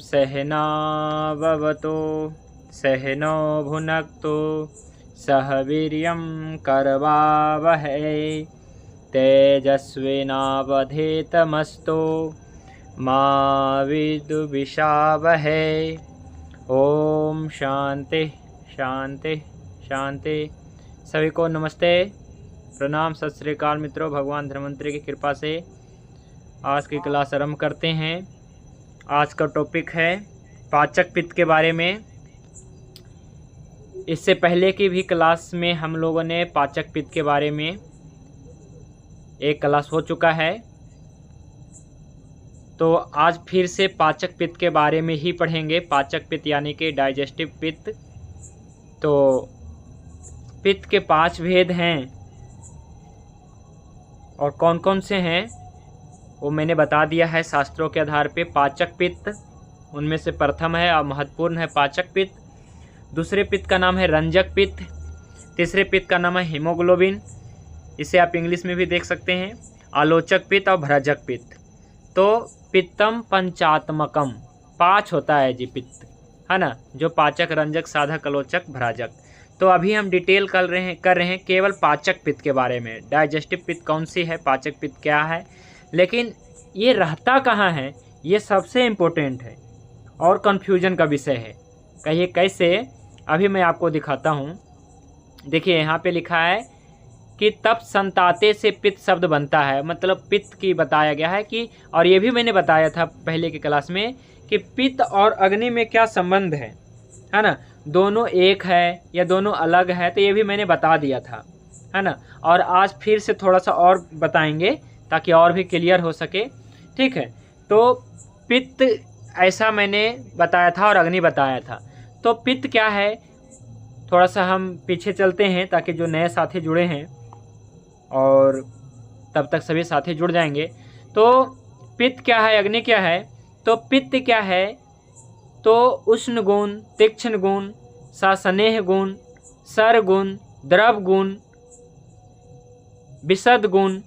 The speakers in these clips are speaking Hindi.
सहनाववतु सहनौ भुनक्तु सह वीर्यं करवावहै तेजस्विनावधीतमस्तु मा विद्विषावहै। ओम शांति शांति शांति। सभी को नमस्ते, प्रणाम, सत श्री अकाल मित्रों। भगवान धन्वंतरि की कृपा से आज की क्लास आरंभ करते हैं। आज का टॉपिक है पाचक पित्त के बारे में। इससे पहले की भी क्लास में हम लोगों ने पाचक पित्त के बारे में एक क्लास हो चुका है, तो आज फिर से पाचक पित्त के बारे में ही पढ़ेंगे। पाचक पित्त यानी कि डाइजेस्टिव पित्त। तो पित्त के 5 भेद हैं और कौन कौन से हैं वो मैंने बता दिया है शास्त्रों के आधार पे। पाचक पित्त उनमें से प्रथम है और महत्वपूर्ण है पाचक पित्त। दूसरे पित्त का नाम है रंजक पित्त। तीसरे पित्त का नाम है हीमोग्लोबिन, इसे आप इंग्लिश में भी देख सकते हैं। आलोचक पित्त और भ्रजक पित्त। तो पित्तम पंचात्मकम, 5 होता है जी पित्त, है ना, जो पाचक, रंजक, साधक, आलोचक, भ्राजक। तो अभी हम डिटेल कर रहे हैं केवल पाचक पित्त के बारे में। डाइजेस्टिव पित्त कौन सी है, पाचक पित्त क्या है, लेकिन ये रहता कहाँ है, ये सबसे इम्पोर्टेंट है और कन्फ्यूजन का विषय है। कहिए कैसे, अभी मैं आपको दिखाता हूँ। देखिए यहाँ पे लिखा है कि तप संताते से पित्त शब्द बनता है, मतलब पित्त की बताया गया है कि, और ये भी मैंने बताया था पहले की क्लास में कि पित्त और अग्नि में क्या संबंध है ना, दोनों एक है या दोनों अलग है, तो ये भी मैंने बता दिया था, है ना। और आज फिर से थोड़ा सा और बताएंगे ताकि और भी क्लियर हो सके, ठीक है। तो पित्त ऐसा मैंने बताया था और अग्नि बताया था। तो पित्त क्या है, थोड़ा सा हम पीछे चलते हैं ताकि जो नए साथी जुड़े हैं, और तब तक सभी साथी जुड़ जाएंगे। तो पित्त क्या है, अग्नि क्या है। तो पित्त क्या है, तो उष्ण गुण, तीक्ष्ण गुण, सस्नेह गुण, सर गुण, द्रव गुण, विशद गुण,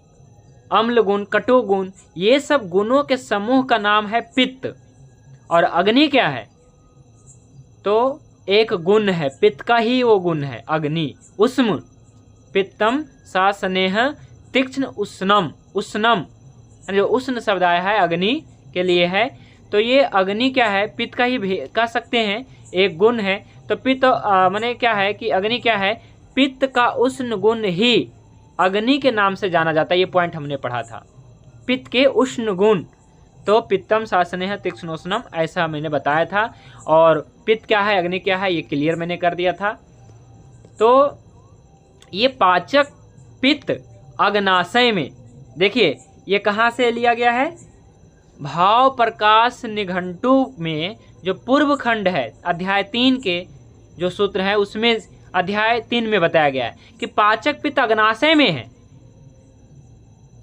अम्ल गुण, कटु गुण, ये सब गुणों के समूह का नाम है पित्त। और अग्नि क्या है, तो एक गुण है, पित्त का ही वो गुण है अग्नि, उष्म। पित्तम सा स्नेह तीक्ष्ण उष्णम, उष्णम जो उष्ण शब्द आया है अग्नि के लिए है। तो ये अग्नि क्या है, पित्त का ही कह सकते हैं, एक गुण है। तो पित्त माने क्या है कि अग्नि क्या है, पित्त का उष्ण गुण ही अग्नि के नाम से जाना जाता है। ये पॉइंट हमने पढ़ा था, पित्त के उष्ण गुण। तो पित्तम सासनेह तीक्ष्ण उष्णम, ऐसा मैंने बताया था। और पित्त क्या है, अग्नि क्या है, ये क्लियर मैंने कर दिया था। तो ये पाचक पित्त अग्नाशय में, देखिए ये कहाँ से लिया गया है, भाव प्रकाश निघंटु में जो पूर्व खंड है अध्याय 3 के जो सूत्र है, उसमें अध्याय 3 में बताया गया है कि पाचक पित्त अग्नाशय में है,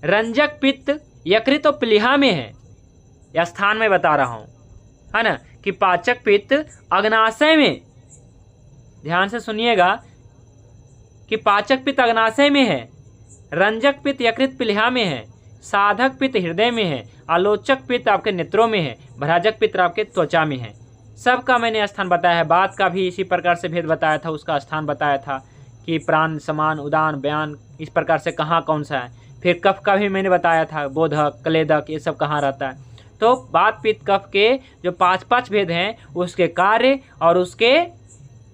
रंजक पित्त यकृत और प्लीहा में है। यह स्थान में बता रहा हूं, है ना, कि पाचक पित्त अग्नाशय में, ध्यान से सुनिएगा कि पाचक पित्त अग्नाशय में है, रंजक पित्त यकृत प्लीहा में है, साधक पित्त हृदय में है, आलोचक पित्त आपके नेत्रों में है, भ्राजक पित्त आपके त्वचा में है। सबका मैंने स्थान बताया है। बात का भी इसी प्रकार से भेद बताया था, उसका स्थान बताया था कि प्राण, समान, उदान, बयान, इस प्रकार से कहाँ कौन सा है। फिर कफ का भी मैंने बताया था, बोधक, कलेदक, ये सब कहाँ रहता है। तो वात, पित्त, कफ के जो 5 भेद हैं, उसके कार्य और उसके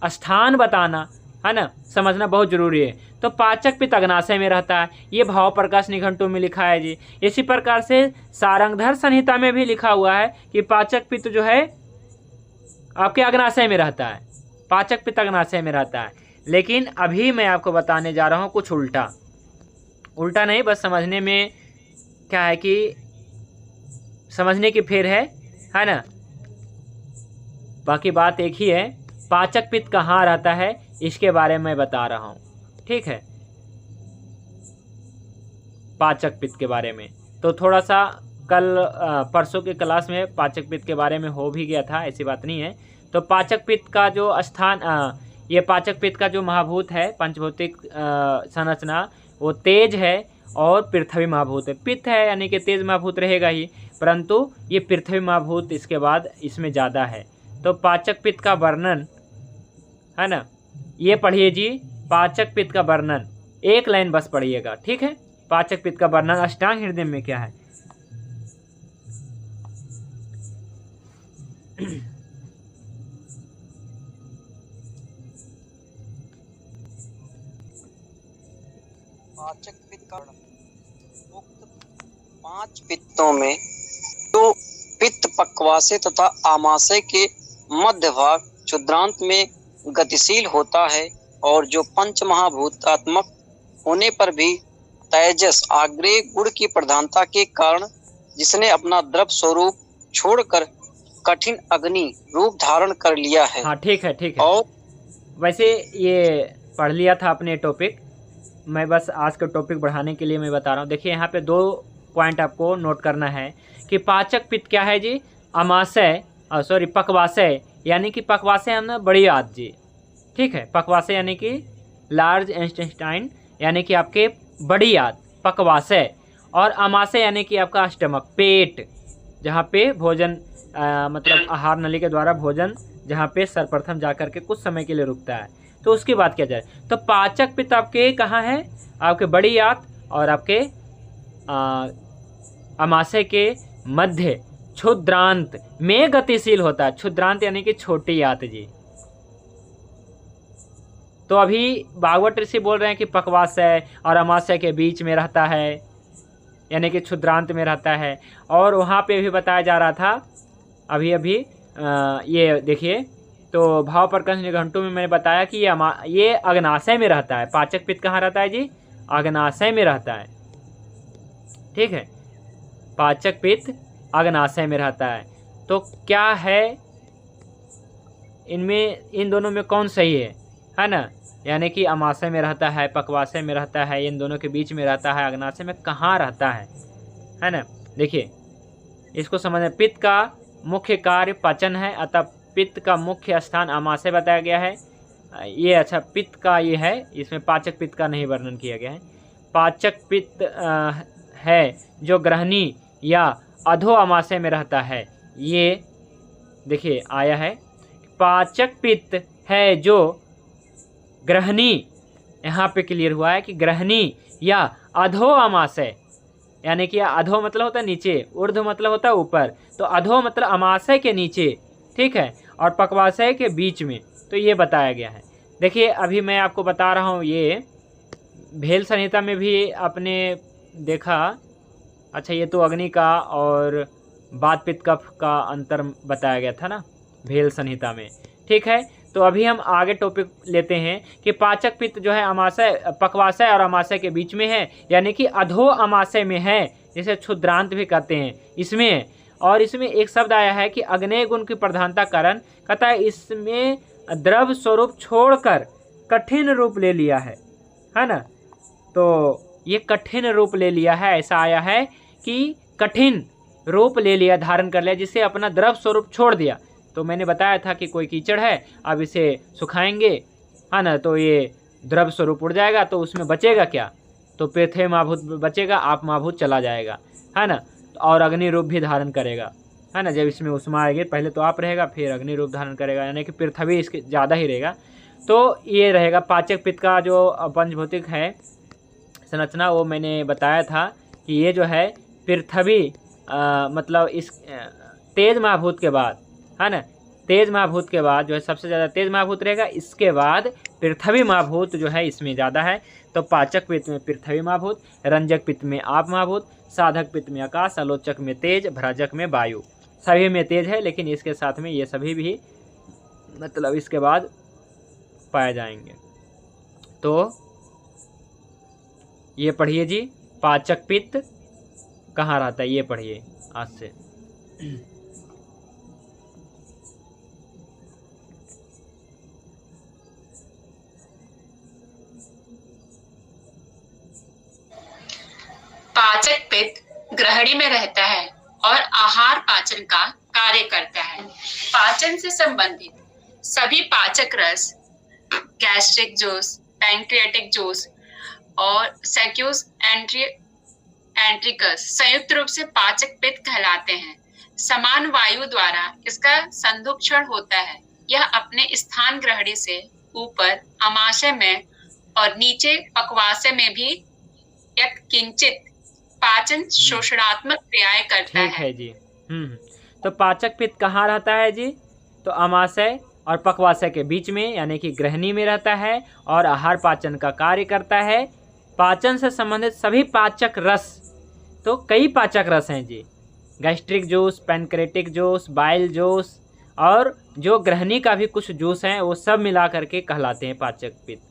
स्थान बताना, है ना, समझना बहुत जरूरी है। तो पाचक पित्त अग्नाशय में रहता है, ये भाव प्रकाश निघंटु में लिखा है जी। इसी प्रकार से सारंगधर संहिता में भी लिखा हुआ है कि पाचक पित्त जो है आपके अग्नाशय में रहता है, पाचक पित्त अग्नाशय में रहता है। लेकिन अभी मैं आपको बताने जा रहा हूँ कुछ उल्टा, उल्टा नहीं, बस समझने में क्या है कि समझने की फेर है ना, बाकी बात एक ही है। पाचक पित्त कहाँ रहता है इसके बारे में बता रहा हूँ, ठीक है, पाचक पित्त के बारे में। तो थोड़ा सा कल परसों के क्लास में पाचक पित्त के बारे में हो भी गया था, ऐसी बात नहीं है। तो पाचक पित्त का जो स्थान, ये पाचक पित्त का जो महाभूत है, पंचभौतिक संरचना, वो तेज है और पृथ्वी महाभूत है। पित्त है यानी कि तेज महाभूत रहेगा ही, परंतु ये पृथ्वी महाभूत इसके बाद इसमें ज़्यादा है। तो पाचक पित्त का वर्णन है ना, ये पढ़िए जी, पाचक पित्त का वर्णन, एक लाइन बस पढ़िएगा, ठीक है। पाचक पित्त का वर्णन अष्टांग हृदय में क्या है। पाचक पित्त का उक्त 5 पित्तों में तो पित्त पक्वाशय तथा आमाशय के मध्य भाग क्षुद्रांत में गतिशील होता है, और जो पंच महाभूतात्मक होने पर भी तेजस आग्नेय गुण की प्रधानता के कारण जिसने अपना द्रव स्वरूप छोड़कर कठिन अग्नि रूप धारण कर लिया है। हाँ ठीक है, ठीक है। और वैसे ये पढ़ लिया था अपने टॉपिक, मैं बस आज का टॉपिक बढ़ाने के लिए मैं बता रहा हूँ। देखिए यहाँ पे 2 पॉइंट आपको नोट करना है कि पाचक पित्त क्या है जी, अमाशय सॉरी पक्वाशय, यानी कि पक्वाशय है ना बड़ी आंत जी, ठीक है। पक्वाशय यानी कि लार्ज इंटेस्टाइन, यानी कि आपके बड़ी आंत पक्वाशय, और आमाशय यानी कि आपका स्टमक पेट, जहाँ पे भोजन मतलब आहार नली के द्वारा भोजन जहाँ पे सर्वप्रथम जाकर के कुछ समय के लिए रुकता है। तो उसकी बात किया जाए तो पाचक पित्त आपके कहाँ है, आपके बड़ी आंत और आपके आमाशय के मध्य क्षुद्रांत में गतिशील होता है। क्षुद्रांत यानी कि छोटी आंत जी। तो अभी भागवत ऋषि बोल रहे हैं कि पक्वाशय और आमाशय के बीच में रहता है, यानी कि क्षुद्रांत में रहता है। और वहाँ पे भी बताया जा रहा था अभी ये देखिए, तो भाव प्रकर्ष निघंटु में मैंने बताया कि ये अग्नाशय में रहता है। पाचक पित्त कहाँ रहता है जी, अग्नाशय में रहता है, ठीक है। पाचक पित्त अग्नाशय में रहता है। तो क्या है इनमें, इन दोनों में कौन सही है ना, यानी कि आमाशय में रहता है, पक्वाशय में रहता है, इन दोनों के बीच में रहता है, अग्नाशय में कहाँ रहता है ना। देखिए इसको समझना, पित्त का मुख्य कार्य पाचन है, अतः पित्त का मुख्य स्थान आमाशय बताया गया है। ये अच्छा पित्त का ये है, इसमें पाचक पित्त का नहीं वर्णन किया गया है। पाचक पित्त है जो ग्रहणी या अधो आमाशय में रहता है। ये देखिए आया है, पाचक पित्त है जो ग्रहणी, यहाँ पे क्लियर हुआ है कि ग्रहणी या अधो आमाशय, यानी कि अधो मतलब होता है नीचे, ऊर्ध्व मतलब होता है ऊपर, तो अधो मतलब आमाशय के नीचे, ठीक है, और पक्वाशय के बीच में। तो ये बताया गया है। देखिए अभी मैं आपको बता रहा हूँ, ये भेल संहिता में भी आपने देखा। अच्छा ये तो अग्नि का और वात पित्त कफ का अंतर बताया गया था ना भेल संहिता में, ठीक है। तो अभी हम आगे टॉपिक लेते हैं कि पाचक पित्त जो है आमाशय, पक्वाशय और आमाशय के बीच में है, यानी कि अधो आमाशय में है, जिसे क्षुद्रांत भी कहते हैं इसमें। और इसमें एक शब्द आया है कि अग्नेय गुण की प्रधानता कारण, कहता है इसमें द्रव स्वरूप छोड़कर कठिन रूप ले लिया है ना। तो ये कठिन रूप ले लिया है, ऐसा आया है कि कठिन रूप ले लिया, धारण कर लिया, जिसे अपना द्रव स्वरूप छोड़ दिया। तो मैंने बताया था कि कोई कीचड़ है, अब इसे सुखाएंगे है ना, तो ये द्रव स्वरूप उड़ जाएगा, तो उसमें बचेगा क्या, तो पृथ्वी महाभूत बचेगा, आप महाभूत चला जाएगा है ना, और अग्नि रूप भी धारण करेगा है ना। जब इसमें उष्मा आएगी, पहले तो आप रहेगा, फिर अग्नि रूप धारण करेगा, यानी कि पृथ्वी इसके ज़्यादा ही रहेगा। तो ये रहेगा पाचक पित्त का जो पंचभौतिक है संरचना, वो मैंने बताया था कि ये जो है पृथ्वी मतलब इस तेज महाभूत के बाद है ना, तेज महाभूत के बाद जो है सबसे ज़्यादा तेज महाभूत रहेगा, इसके बाद पृथ्वी महाभूत जो है इसमें ज़्यादा है। तो पाचक पित्त में पृथ्वी महाभूत, रंजक पित्त में आप महाभूत, साधक पित्त में आकाश, आलोचक में तेज, भ्राजक में वायु, सभी में तेज है, लेकिन इसके साथ में ये सभी भी मतलब इसके बाद पाए जाएंगे। तो ये पढ़िए जी, पाचक पित्त कहाँ रहता है, ये पढ़िए आज से। पाचक पित्त ग्रहणी में रहता है और आहार पाचन का कार्य करता है। पाचन से संबंधित सभी पाचक रस, गैस्ट्रिक जूस, पैंक्रियाटिक जूस और सैक्यूस एंट्रिकस संयुक्त रूप से पाचक पित्त कहलाते हैं। समान वायु द्वारा इसका संदुक्षण होता है। यह अपने स्थान ग्रहणी से ऊपर आमाशय में और नीचे पक्वाशय में भी किंचित पाचन शोषणात्मक क्रियाएं करता ठीक है जी। तो पाचक पित्त कहाँ रहता है जी? तो आमाशय और पक्वाशय के बीच में, यानी कि ग्रहणी में रहता है और आहार पाचन का कार्य करता है। पाचन से संबंधित सभी पाचक रस, तो कई पाचक रस हैं जी, gastric juice, pancreatic juice, bile juice और जो ग्रहणी का भी कुछ जूस हैं, वो सब मिला करके कहलाते हैं पाचक पित्त।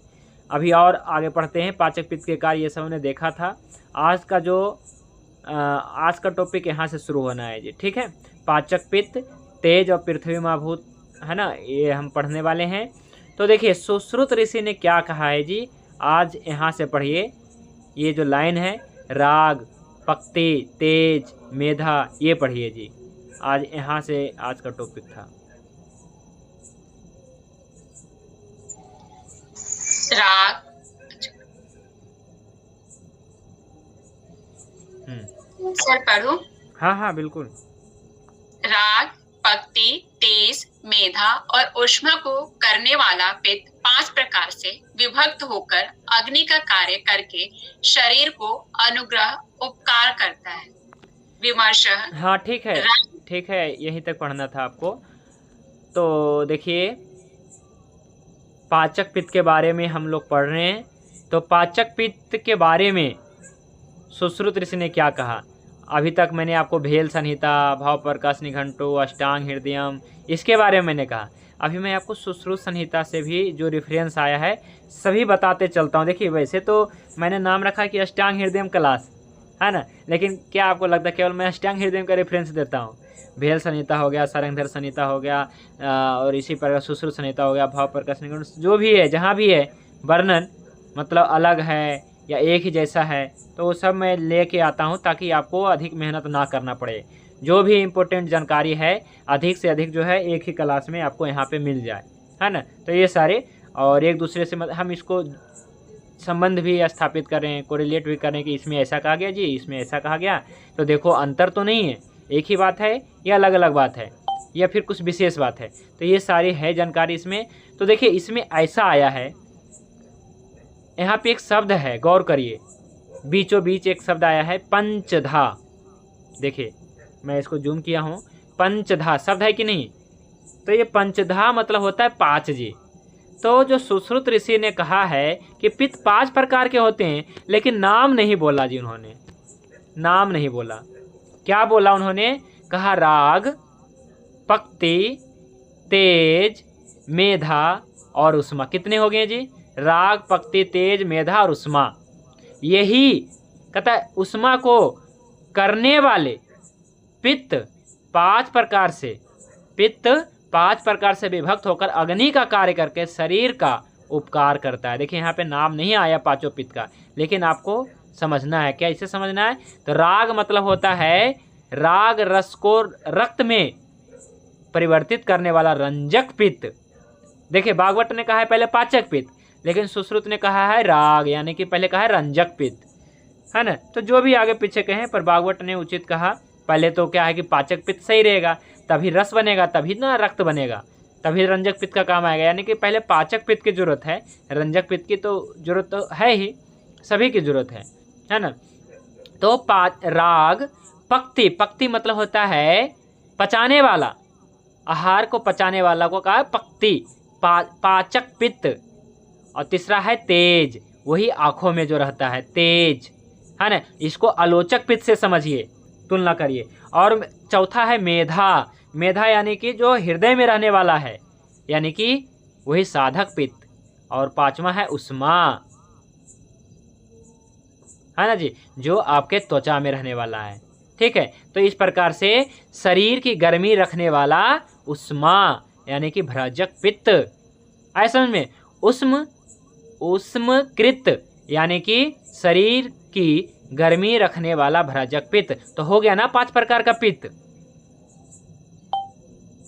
अभी और आगे पढ़ते हैं। पाचक पित्त के कार्य ये सब हमने देखा था। आज का टॉपिक यहाँ से शुरू होना है जी, ठीक है। पाचक पित्त, तेज और पृथ्वी माभूत, है ना, ये हम पढ़ने वाले हैं। तो देखिए सुश्रुत ऋषि ने क्या कहा है जी, आज यहाँ से पढ़िए। ये जो लाइन है, राग, पक्ति, तेज, मेधा, ये पढ़िए जी। आज यहाँ से आज का टॉपिक था। राग, सर पढ़ूं? हाँ बिल्कुल। राग, पक्ति, तेज, मेधा और ऊष्मा को करने वाला पित्त 5 प्रकार से विभक्त होकर अग्नि का कार्य करके शरीर को अनुग्रह उपकार करता है। विमर्श। हाँ ठीक है, यहीं तक पढ़ना था आपको। तो देखिए पाचक पित्त के बारे में हम लोग पढ़ रहे हैं। तो पाचक पित्त के बारे में सुश्रुत ऋषि ने क्या कहा? अभी तक मैंने आपको भेल संहिता, भाव प्रकाश निघंटु, अष्टांग हृदयम, इसके बारे में मैंने कहा। अभी मैं आपको सुश्रुत संहिता से भी जो रेफरेंस आया है सभी बताते चलता हूँ। देखिए वैसे तो मैंने नाम रखा कि अष्टांग हृदयम क्लास, है ना, लेकिन क्या आपको लगता है केवल मैं अष्टांग हृदयम का रेफरेंस देता हूँ? भेल संहिता हो गया, सारंगधर संहिता हो गया, और इसी प्रकार सुश्रुत संहिता हो गया, भाव प्रकाश निघंटु, जो भी है, जहाँ भी है वर्णन मतलब अलग है या एक ही जैसा है, तो वो सब मैं लेके आता हूँ ताकि आपको अधिक मेहनत ना करना पड़े। जो भी इम्पोर्टेंट जानकारी है अधिक से अधिक जो है एक ही क्लास में आपको यहाँ पे मिल जाए, है ना। तो ये सारे और एक दूसरे से हम इसको संबंध भी स्थापित करें, कोरिलेट भी करें कि इसमें ऐसा कहा गया जी, इसमें ऐसा कहा गया। तो देखो अंतर तो नहीं है, एक ही बात है या अलग अलग बात है या फिर कुछ विशेष बात है। तो ये सारी है जानकारी इसमें। तो देखिए इसमें ऐसा आया है, यहाँ पे एक शब्द है, गौर करिए, बीचों बीच एक शब्द आया है पंचधा। देखिए मैं इसको जूम किया हूँ, पंचधा शब्द है कि नहीं? तो ये पंचधा मतलब होता है 5 जी। तो जो सुश्रुत ऋषि ने कहा है कि पित्त 5 प्रकार के होते हैं, लेकिन नाम नहीं बोला जी, उन्होंने नाम नहीं बोला। क्या बोला उन्होंने? कहा राग, पक्ति, तेज, मेधा और उष्मा। कितने हो गए जी? राग, पक्ति, तेज, मेधा और उष्मा। यही कहता है उष्मा को करने वाले पित्त 5 प्रकार से विभक्त होकर अग्नि का कार्य करके शरीर का उपकार करता है। देखिए यहाँ पे नाम नहीं आया पांचों पित्त का, लेकिन आपको समझना है। क्या इसे समझना है? तो राग मतलब होता है राग रस को रक्त में परिवर्तित करने वाला रंजक पित्त। देखिए भागवत ने कहा है पहले पाचक पित्त, लेकिन सुश्रुत ने कहा है राग, यानी कि पहले कहा है रंजक पित्त, है ना। तो जो भी आगे पीछे कहें, पर भागवत ने उचित कहा। पहले तो क्या है कि पाचक पित्त सही रहेगा, तभी रस बनेगा, तभी ना रक्त बनेगा, तभी रंजक पित्त का काम आएगा। यानी कि पहले पाचक पित्त की जरूरत है, रंजक पित्त की तो जरूरत तो है ही, सभी की जरूरत है ना। तो राग, पक्ति मतलब होता है पचाने वाला, आहार को पचाने वाला को कहा पक्ति, पाचक पित्त। और तीसरा है तेज, वही आँखों में जो रहता है तेज, है ना। इसको आलोचक पित्त से समझिए, तुलना करिए। और चौथा है मेधा यानी कि जो हृदय में रहने वाला है, यानी कि वही साधक पित्त। और 5वां है उष्मा, है ना जी, जो आपके त्वचा में रहने वाला है, ठीक है। तो इस प्रकार से शरीर की गर्मी रखने वाला उष्मा यानी कि भ्राजक पित्त। आए समझ में? उष्मकृत यानी कि शरीर की गर्मी रखने वाला भ्राजक पित्त। तो हो गया ना 5 प्रकार का पित्त।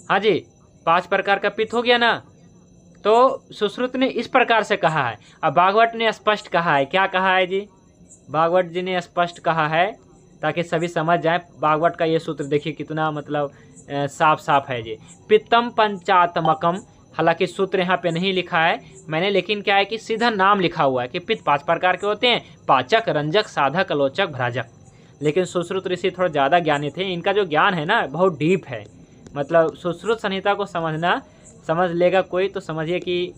हाँ जी, 5 प्रकार का पित्त हो गया ना। तो सुश्रुत ने इस प्रकार से कहा है। अब भागवत ने स्पष्ट कहा है। क्या कहा है जी? भागवत जी ने स्पष्ट कहा है ताकि सभी समझ जाए। भागवत का ये सूत्र देखिए कितना मतलब साफ साफ है जी। पित्तम पंचात्मकम, हालांकि सूत्र यहाँ पे नहीं लिखा है मैंने, लेकिन क्या है कि सीधा नाम लिखा हुआ है कि पित्त 5 प्रकार के होते हैं, पाचक, रंजक, साधक, आलोचक, भ्राजक। लेकिन सुश्रुत ऋषि थोड़ा ज़्यादा ज्ञानी थे, इनका जो ज्ञान है ना बहुत डीप है। मतलब सुश्रुत संहिता को समझ लेगा कोई तो समझिए कि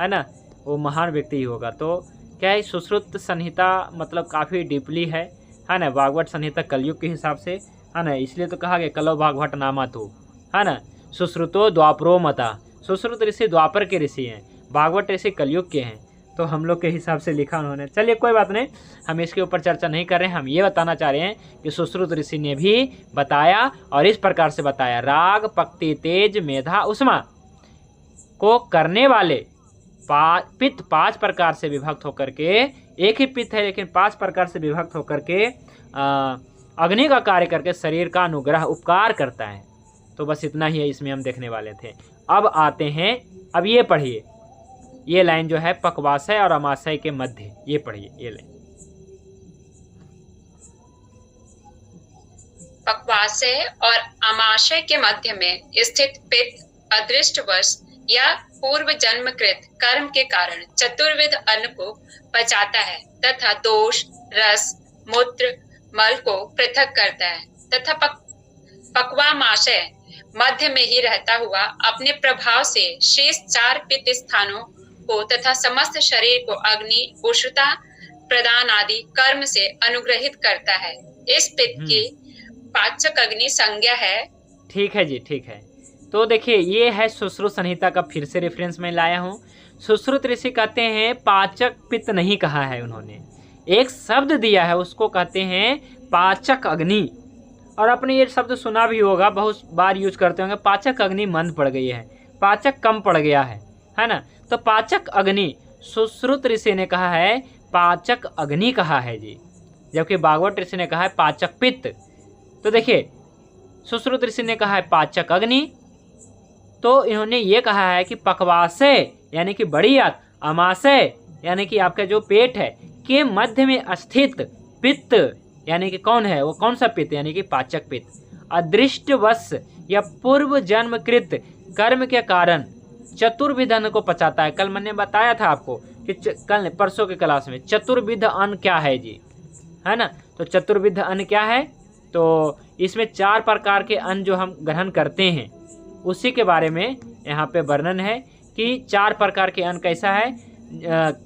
है ना वो महान व्यक्ति ही होगा। तो क्या है सुश्रुत संहिता मतलब काफ़ी डीपली है ना। भागवत संहिता कलयुग के हिसाब से है ना, इसलिए तो कहा गया कलो भागवत नामा तो, है ना। सुश्रुतो द्वापरो मता, सुश्रुत ऋषि द्वापर के ऋषि हैं, भागवत ऋषि कलयुग के हैं, तो हम लोग के हिसाब से लिखा उन्होंने। चलिए कोई बात नहीं, हम इसके ऊपर चर्चा नहीं कर रहे हैं। हम ये बताना चाह रहे हैं कि सुश्रुत ऋषि ने भी बताया और इस प्रकार से बताया, राग, पक्ति, तेज, मेधा, उष्मा को करने वाले पित्त 5 प्रकार से विभक्त होकर के, एक ही पित्त है लेकिन 5 प्रकार से विभक्त होकर के अग्नि का कार्य करके शरीर का अनुग्रह उपकार करता है। तो बस इतना ही है, इसमें हम देखने वाले थे। अब आते हैं, अब ये पढ़िए, ये लाइन जो है पक्वाशय और अमाशय के मध्य, ये पढ़िए ये लाइन। पक्वाशय और अमाशय के मध्य में स्थित पित्त अदृष्टवश या पूर्व जन्मकृत कर्म के कारण चतुर्विध अन्न को पचाता है तथा दोष, रस, मूत्र, मल को पृथक करता है, तथा पक्वामाशय मध्य में ही रहता हुआ अपने प्रभाव से शेष 4 पित्त स्थानों को तथा समस्त शरीर को अग्नि, उष्णता प्रदान आदि कर्म से अनुग्रहित करता है। इस पित्त की पाचक अग्नि संज्ञा है। ठीक है जी, ठीक है। तो देखिए ये है सुश्रुत संहिता का फिर से रेफरेंस मैं लाया हूँ। सुश्रुत ऋषि कहते हैं पाचक पित्त नहीं कहा है उन्होंने, एक शब्द दिया है उसको कहते हैं पाचक अग्नि। और आपने ये शब्द सुना भी होगा, बहुत बार यूज करते होंगे, पाचक अग्नि मंद पड़ गई है, पाचक कम पड़ गया है ना। तो पाचक अग्नि सुश्रुत ऋषि ने कहा है पाचक अग्नि कहा है जी, जबकि भागवत ऋषि ने कहा है पाचक पित्त। तो देखिए सुश्रुत ऋषि ने कहा है पाचक अग्नि, तो इन्होंने ये कहा है कि पक्वाशय यानी कि बड़ी आंत, अमाशय यानी कि आपका जो पेट है के मध्य में स्थित पित्त यानी कि कौन है वो, कौन सा पित्त, यानी कि पाचक पित्त अदृष्टवश या पूर्व जन्मकृत कर्म के कारण चतुर्विध अन्न को पचाता है। कल मैंने बताया था आपको कि कल परसों के क्लास में चतुर्विध अन्न क्या है जी, है ना। तो चतुर्विध अन्न क्या है, तो इसमें 4 प्रकार के अन्न जो हम ग्रहण करते हैं उसी के बारे में यहाँ पे वर्णन है कि 4 प्रकार के अन्न कैसा है,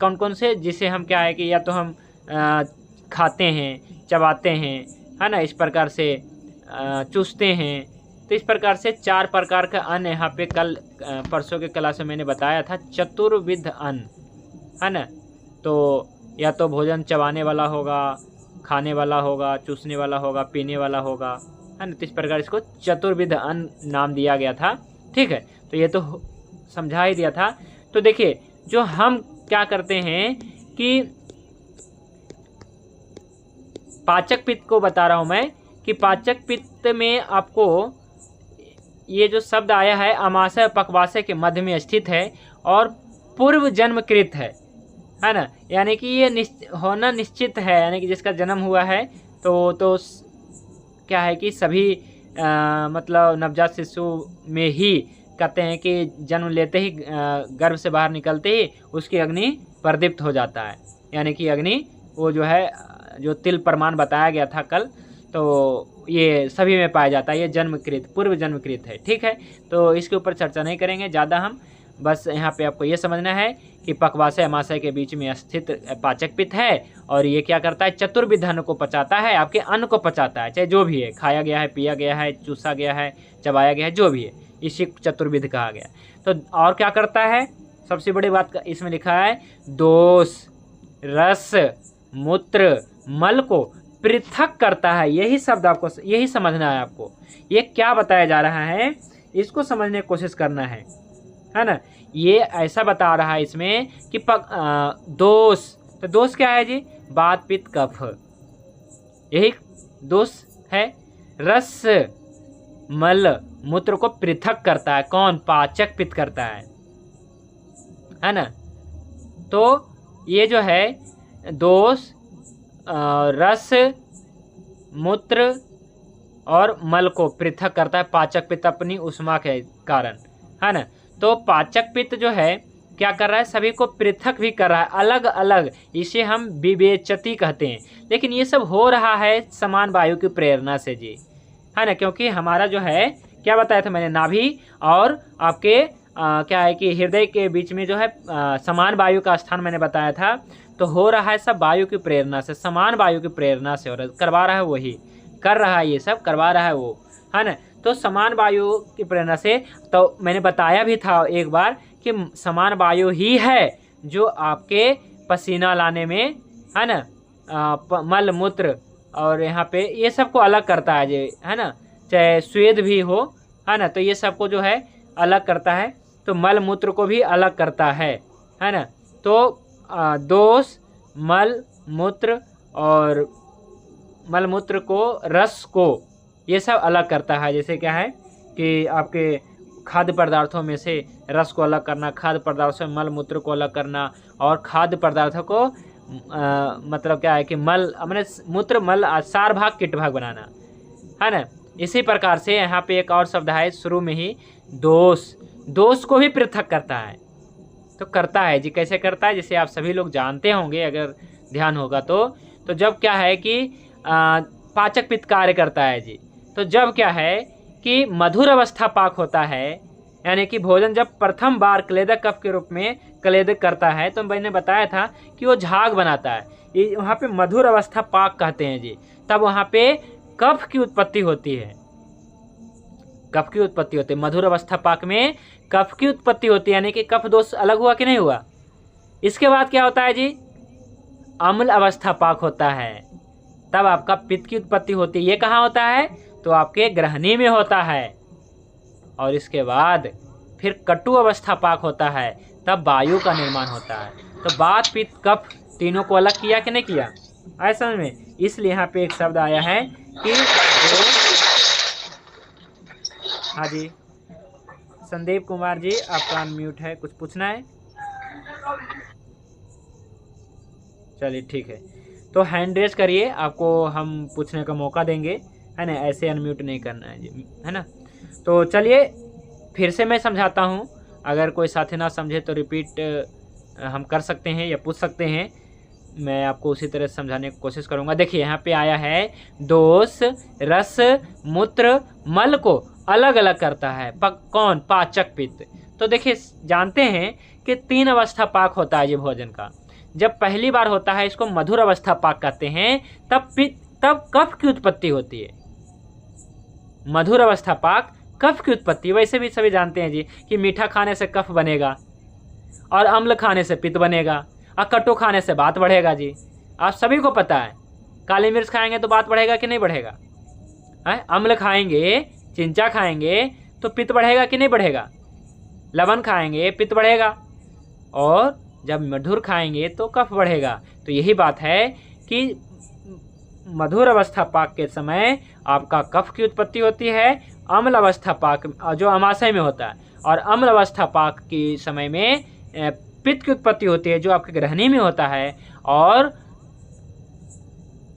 कौन कौन से, जिसे हम क्या है कि या तो हम खाते हैं, चबाते हैं, है ना, इस प्रकार से चूसते हैं। तो इस प्रकार से 4 प्रकार का अन्न यहाँ पे कल परसों के क्लास में मैंने बताया था, चतुर्विध अन्न, है ना। तो या तो भोजन चबाने वाला होगा, खाने वाला होगा, चूसने वाला होगा, पीने वाला होगा, है ना। तो इस प्रकार इसको चतुर्विध अन्न नाम दिया गया था, ठीक है। तो ये तो समझा ही दिया था। तो देखिए जो हम क्या करते हैं कि पाचक पित्त को बता रहा हूँ मैं कि पाचक पित्त में आपको ये जो शब्द आया है अमाशय पक्वाशय के मध्य में स्थित है और पूर्व जन्मकृत है ना, यानी कि ये होना निश्चित है, यानी कि जिसका जन्म हुआ है तो क्या है कि सभी मतलब नवजात शिशु में ही कहते हैं कि जन्म लेते ही गर्भ से बाहर निकलते ही उसकी अग्नि प्रदीप्त हो जाता है, यानी कि अग्नि वो जो है जो तिल प्रमाण बताया गया था कल, तो ये सभी में पाया जाता है, ये जन्मकृत पूर्व जन्मकृत है, ठीक है। तो इसके ऊपर चर्चा नहीं करेंगे ज़्यादा हम, बस यहाँ पे आपको ये समझना है कि पक्वाशय अमाशय के बीच में स्थित पाचक पित्त है और ये क्या करता है, चतुर्विध अन्न को पचाता है, आपके अन्न को पचाता है, चाहे जो भी है, खाया गया है, पिया गया है, चूसा गया है, चबाया गया है, जो भी है, इसी चतुर्विध कहा गया। तो और क्या करता है, सबसे बड़ी बात इसमें लिखा है दोष, रस, मूत्र, मल को पृथक करता है। यही शब्द आपको यही समझना है, आपको ये क्या बताया जा रहा है इसको समझने की कोशिश करना है ना। ये ऐसा बता रहा है इसमें कि दोष, तो दोष क्या है जी, वात पित्त कफ, यही दोष है। रस, मल, मूत्र को पृथक करता है, कौन, पाचक पित्त करता है ना। तो ये जो है दोष, रस, मूत्र और मल को पृथक करता है पाचक पित्त अपनी ऊष्मा के कारण, है ना। तो पाचक पित्त जो है क्या कर रहा है, सभी को पृथक भी कर रहा है, अलग अलग, इसे हम विवेचती कहते हैं। लेकिन ये सब हो रहा है समान वायु की प्रेरणा से जी, है ना, क्योंकि हमारा जो है क्या बताया था मैंने, नाभि और आपके क्या है कि हृदय के बीच में जो है समान वायु का स्थान मैंने बताया था। तो हो रहा है सब वायु की प्रेरणा से, समान वायु की प्रेरणा से हो रहा है, करवा रहा है वही, कर रहा है ये सब, करवा रहा है वो, है ना। तो समान वायु की प्रेरणा से, तो मैंने बताया भी था एक बार कि समान वायु ही है जो आपके पसीना लाने में, है ना, मल मूत्र और यहाँ पे ये सब को अलग करता है जी, है ना, चाहे स्वेद भी हो, है ना, तो ये सब को जो है अलग करता है। तो मल मूत्र को भी अलग करता है ना। तो दोष, मल मूत्र और मल मूत्र को, रस को, ये सब अलग करता है। जैसे क्या है कि आपके खाद्य पदार्थों में से रस को अलग करना, खाद्य पदार्थों से मल मूत्र को अलग करना, और खाद्य पदार्थों को मतलब क्या है कि मल अपने मूत्र मल सार भाग किट भाग बनाना, है ना। इसी प्रकार से यहाँ पे एक और शब्द है शुरू में ही, दोष, दोष को भी पृथक करता है। तो करता है जी, कैसे करता है, जैसे आप सभी लोग जानते होंगे अगर ध्यान होगा तो जब क्या है कि पाचक पित्त कार्य करता है जी, तो जब क्या है कि मधुर अवस्था पाक होता है, यानी कि भोजन जब प्रथम बार क्लेदक कफ के रूप में क्लेदक करता है, तो मैंने बताया था कि वो झाग बनाता है, ये वहाँ पे मधुर अवस्था पाक कहते हैं जी। तब वहाँ पे कफ की उत्पत्ति होती है, कफ की उत्पत्ति होती है, मधुर अवस्था पाक में कफ की उत्पत्ति होती है, यानी कि कफ दोष अलग हुआ कि नहीं हुआ। इसके बाद क्या होता है जी, अम्ल अवस्था पाक होता है, तब आपका पित्त की उत्पत्ति होती है। ये कहाँ होता है, तो आपके ग्रहणी में होता है। और इसके बाद फिर कटु अवस्था पाक होता है, तब वायु का निर्माण होता है। तो वात पित्त कफ तीनों को अलग किया कि नहीं किया, ऐसा में, इसलिए यहाँ पे एक शब्द आया है कि हाँ जी संदीप कुमार जी आपका अनम्यूट है, कुछ पूछना है, चलिए ठीक है, तो हैंड रेज करिए, आपको हम पूछने का मौका देंगे, है ना, ऐसे अनम्यूट नहीं करना है जी, है ना। तो चलिए फिर से मैं समझाता हूँ, अगर कोई साथी ना समझे तो रिपीट हम कर सकते हैं या पूछ सकते हैं, मैं आपको उसी तरह समझाने की कोशिश करूँगा। देखिए यहाँ पे आया है, दोष, रस, मूत्र, मल को अलग अलग करता है कौन, पाचक पित्त। तो देखिए जानते हैं कि 3 अवस्था पाक होता है ये भोजन का। जब पहली बार होता है इसको मधुर अवस्था पाक कहते हैं, तब कफ की उत्पत्ति होती है। मधुर अवस्था पाक, कफ की उत्पत्ति। वैसे भी सभी जानते हैं जी कि मीठा खाने से कफ बनेगा, और अम्ल खाने से पित्त बनेगा, और कटु खाने से बात बढ़ेगा जी, आप सभी को पता है। काली मिर्च खाएंगे तो बात बढ़ेगा कि नहीं बढ़ेगा, है, अम्ल खाएंगे, चिंचा खाएंगे तो पित्त बढ़ेगा कि नहीं बढ़ेगा, लवण खाएंगे पित्त बढ़ेगा, और जब मधुर खाएंगे तो कफ बढ़ेगा। तो यही बात है कि मधुर अवस्था पाक के समय आपका कफ की उत्पत्ति होती है, अम्ल अवस्था पाक जो अमाशय में होता है, और अम्ल अवस्था पाक के समय में पित्त की उत्पत्ति होती है जो आपके ग्रहणी में होता है, और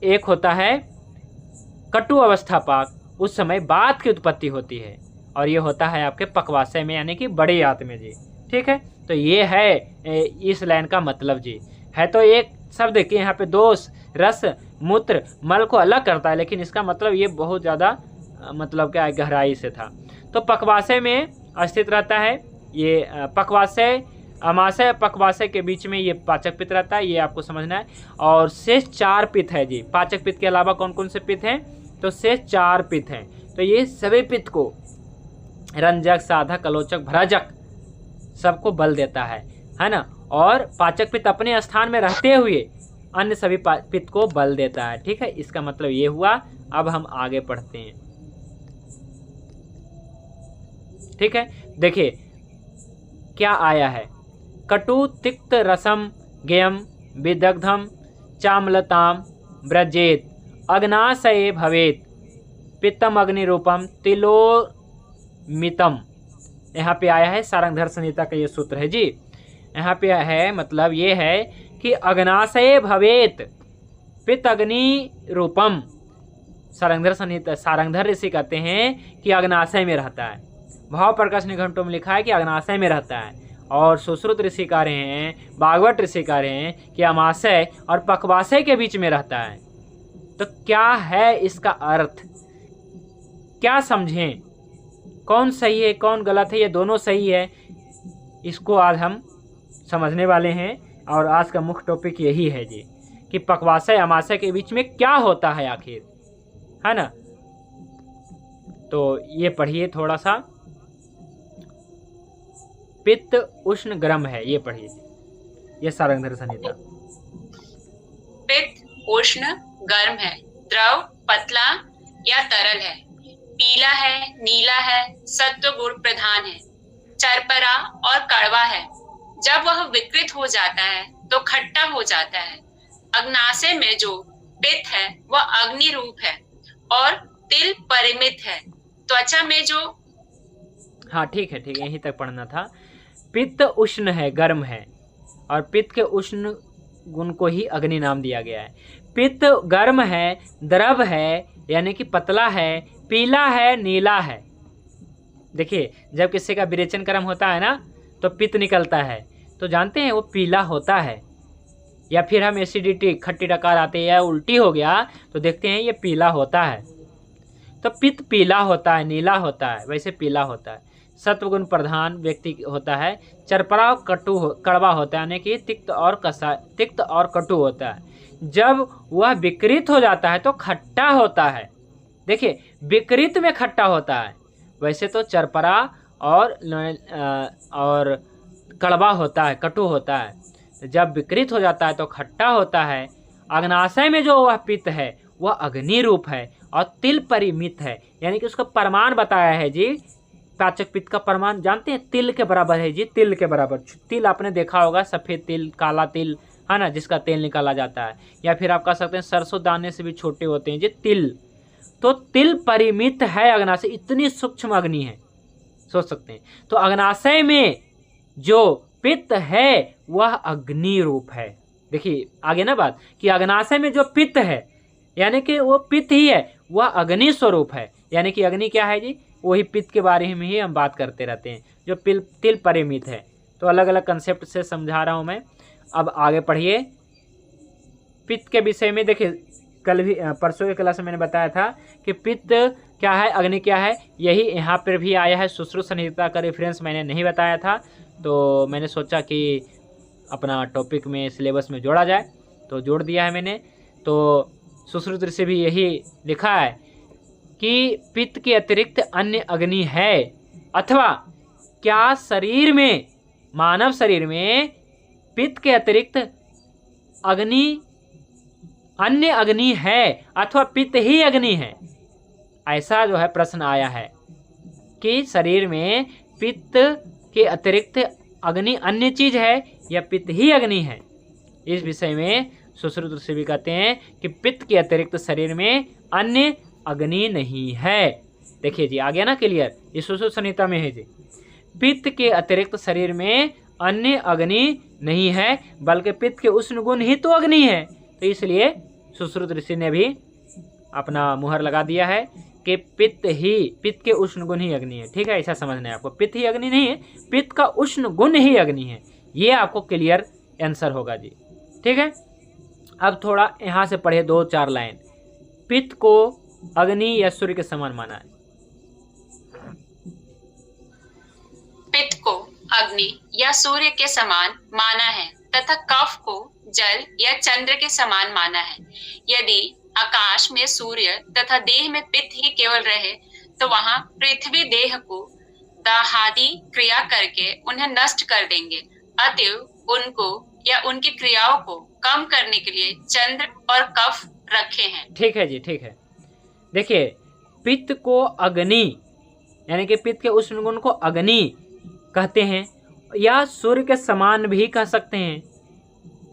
एक होता है कटु अवस्था पाक, उस समय वात की उत्पत्ति होती है, और ये होता है आपके पक्वाशय में, यानी कि बड़ी आंत में जी। ठीक है, तो ये है इस लाइन का मतलब जी। है तो एक शब्द कि यहाँ पे दोष, रस, मूत्र, मल को अलग करता है, लेकिन इसका मतलब ये बहुत ज़्यादा मतलब क्या है, गहराई से था। तो पक्वाशय में स्थित रहता है ये पक्वाशय, अमाशय पक्वाशय के बीच में ये पाचक पित्त रहता है, ये आपको समझना है। और शेष 4 पित्त है जी, पाचक पित्त के अलावा कौन कौन से पित्त हैं, तो शेष 4 पित्त हैं। तो ये सभी पित्त को रंजक, साधक, आलोचक, भ्राजक सबको बल देता है ना। और पाचक पित्त अपने स्थान में रहते हुए अन्य सभी पित्त को बल देता है। ठीक है, इसका मतलब ये हुआ। अब हम आगे पढ़ते हैं। ठीक है, देखिए क्या आया है, कटु तिक्त रसम गेयम विदग्धम चामलताम व्रजेत अग्नाशये भवेत पित्तम अग्निरूपम तिलोमितम। यहाँ पे आया है सारंगधर संहिता का ये सूत्र है जी। यहाँ पे है मतलब ये है कि अग्नाशये भवेत पित्त अग्नि रूपम, सारंगधर ऋषि कहते हैं कि अग्नाशय में रहता है। भाव प्रकाश निघंटु में लिखा है कि अग्नाशय में रहता है। और सुश्रुत ऋषि कह रहे हैं, भागवत ऋषि कह रहे हैं कि अमाशय और पक्वाशय के बीच में रहता है। तो क्या है इसका अर्थ, क्या समझें, कौन सही है कौन गलत है? ये दोनों सही है, इसको आज हम समझने वाले हैं। और आज का मुख्य टॉपिक यही है जी कि पक्वाशय अमाशय के बीच में क्या होता है आखिर, है ना। तो ये पढ़िए थोड़ा सा, पित्त उष्ण गर्म है, ये पढ़िए, ये सारंगधर संहिता। पित्त उष्ण गर्म है, द्रव पतला या तरल है, पीला है, नीला है, सत्व गुण प्रधान है, चरपरा और कड़वा है। जब वह विकृत हो जाता है तो खट्टा हो जाता है। अग्नाशय में जो पित्त है वह अग्नि रूप है और तिल परिमित है। त्वचा में जो, हाँ ठीक है यहीं तक पढ़ना था। पित्त उष्ण है, गर्म है, और पित्त के उष्ण गुण को ही अग्नि नाम दिया गया है। पित्त गर्म है, द्रव है यानी कि पतला है, पीला है, नीला है। देखिए जब किसी का विरेचन कर्म होता है ना तो पित्त निकलता है, तो जानते हैं वो पीला होता है। या फिर हम एसिडिटी, खट्टी डकार आते हैं या उल्टी हो गया तो देखते हैं ये पीला होता है। तो पित्त पीला होता है, नीला होता है, वैसे पीला होता है। सत्वगुण प्रधान व्यक्ति होता है। चरपरा कड़वा होता है, यानी कि तिक्त और कटु होता है। जब वह विकृत हो जाता है तो खट्टा होता है। देखिए विकृत में खट्टा होता है, वैसे तो चरपरा और कड़वा होता है, कटु होता है। जब विकृत हो जाता है तो खट्टा होता है। अग्नाशय में जो वह पित्त है वह अग्नि रूप है और तिल परिमित है, यानी कि उसका प्रमाण बताया है जी। पाचक पित्त का प्रमाण जानते हैं, तिल के बराबर है जी, तिल के बराबर। तिल आपने देखा होगा, सफ़ेद तिल, काला तिल, है ना, जिसका तेल निकाला जाता है। या फिर आप कह सकते हैं सरसों दाने से भी छोटे होते हैं जी तिल। तो तिल परिमित है अग्नाशय, इतनी सूक्ष्म अग्नि है, सोच सकते हैं। तो अग्नाशय में जो पित्त है वह अग्नि रूप है। देखिए आगे ना बात कि अग्नाशय में जो पित्त है यानी कि वो पित्त ही है, वह अग्नि स्वरूप है। यानी कि अग्नि क्या है जी, वही पित्त के बारे में ही हम बात करते रहते हैं, जो तिल परिमित है। तो अलग अलग कंसेप्ट से समझा रहा हूँ मैं। अब आगे पढ़िए पित्त के विषय में। देखिए कल भी, परसों के क्लास में मैंने बताया था कि पित्त क्या है, अग्नि क्या है, यही यहाँ पर भी आया है। सुश्रुत संहिता का रेफरेंस मैंने नहीं बताया था, तो मैंने सोचा कि अपना टॉपिक में, सिलेबस में जोड़ा जाए, तो जोड़ दिया है मैंने। तो सुश्रुत से भी यही लिखा है कि पित्त के अतिरिक्त अन्य अग्नि है, अथवा क्या शरीर में, मानव शरीर में पित्त के अतिरिक्त अन्य अग्नि है अथवा पित्त ही अग्नि है, ऐसा जो है प्रश्न आया है कि शरीर में पित्त के अतिरिक्त अग्नि अन्य चीज है या पित्त ही अग्नि है। इस विषय में सुश्रुत ऋषि भी कहते हैं कि पित्त के अतिरिक्त शरीर में अन्य अग्नि नहीं है। देखिए जी आ गया ना क्लियर, ये सुश्रुत संहिता में है जी। पित्त के अतिरिक्त शरीर में अन्य अग्नि नहीं है, बल्कि पित्त के उष्ण गुण ही तो अग्नि है। तो इसलिए सुश्रुत ऋषि ने भी अपना मुहर लगा दिया है कि पित्त के उष्ण गुण ही अग्नि है। ठीक है, ऐसा समझना है आपको, पित्त ही अग्नि नहीं है, पित्त का उष्ण गुण ही अग्नि है। ये आपको क्लियर आंसर होगा जी। ठीक है, अब थोड़ा यहाँ से पढ़े 2-4 लाइन। पित्त को अग्नि या सूर्य के समान माना है। पित्त को अग्नि या सूर्य के समान माना है तथा कफ को जल या चंद्र के समान माना है। यदि आकाश में सूर्य तथा देह में पित्त ही केवल रहे तो वहां पृथ्वी देह को दाहादि क्रिया करके उन्हें नष्ट कर देंगे। अतएव उनको या उनकी क्रियाओं को कम करने के लिए चंद्र और कफ रखे हैं। ठीक है जी, ठीक है। देखिए पित्त को अग्नि यानी कि पित्त के उष्ण गुण को अग्नि कहते हैं, या सूर्य के समान भी कह सकते हैं,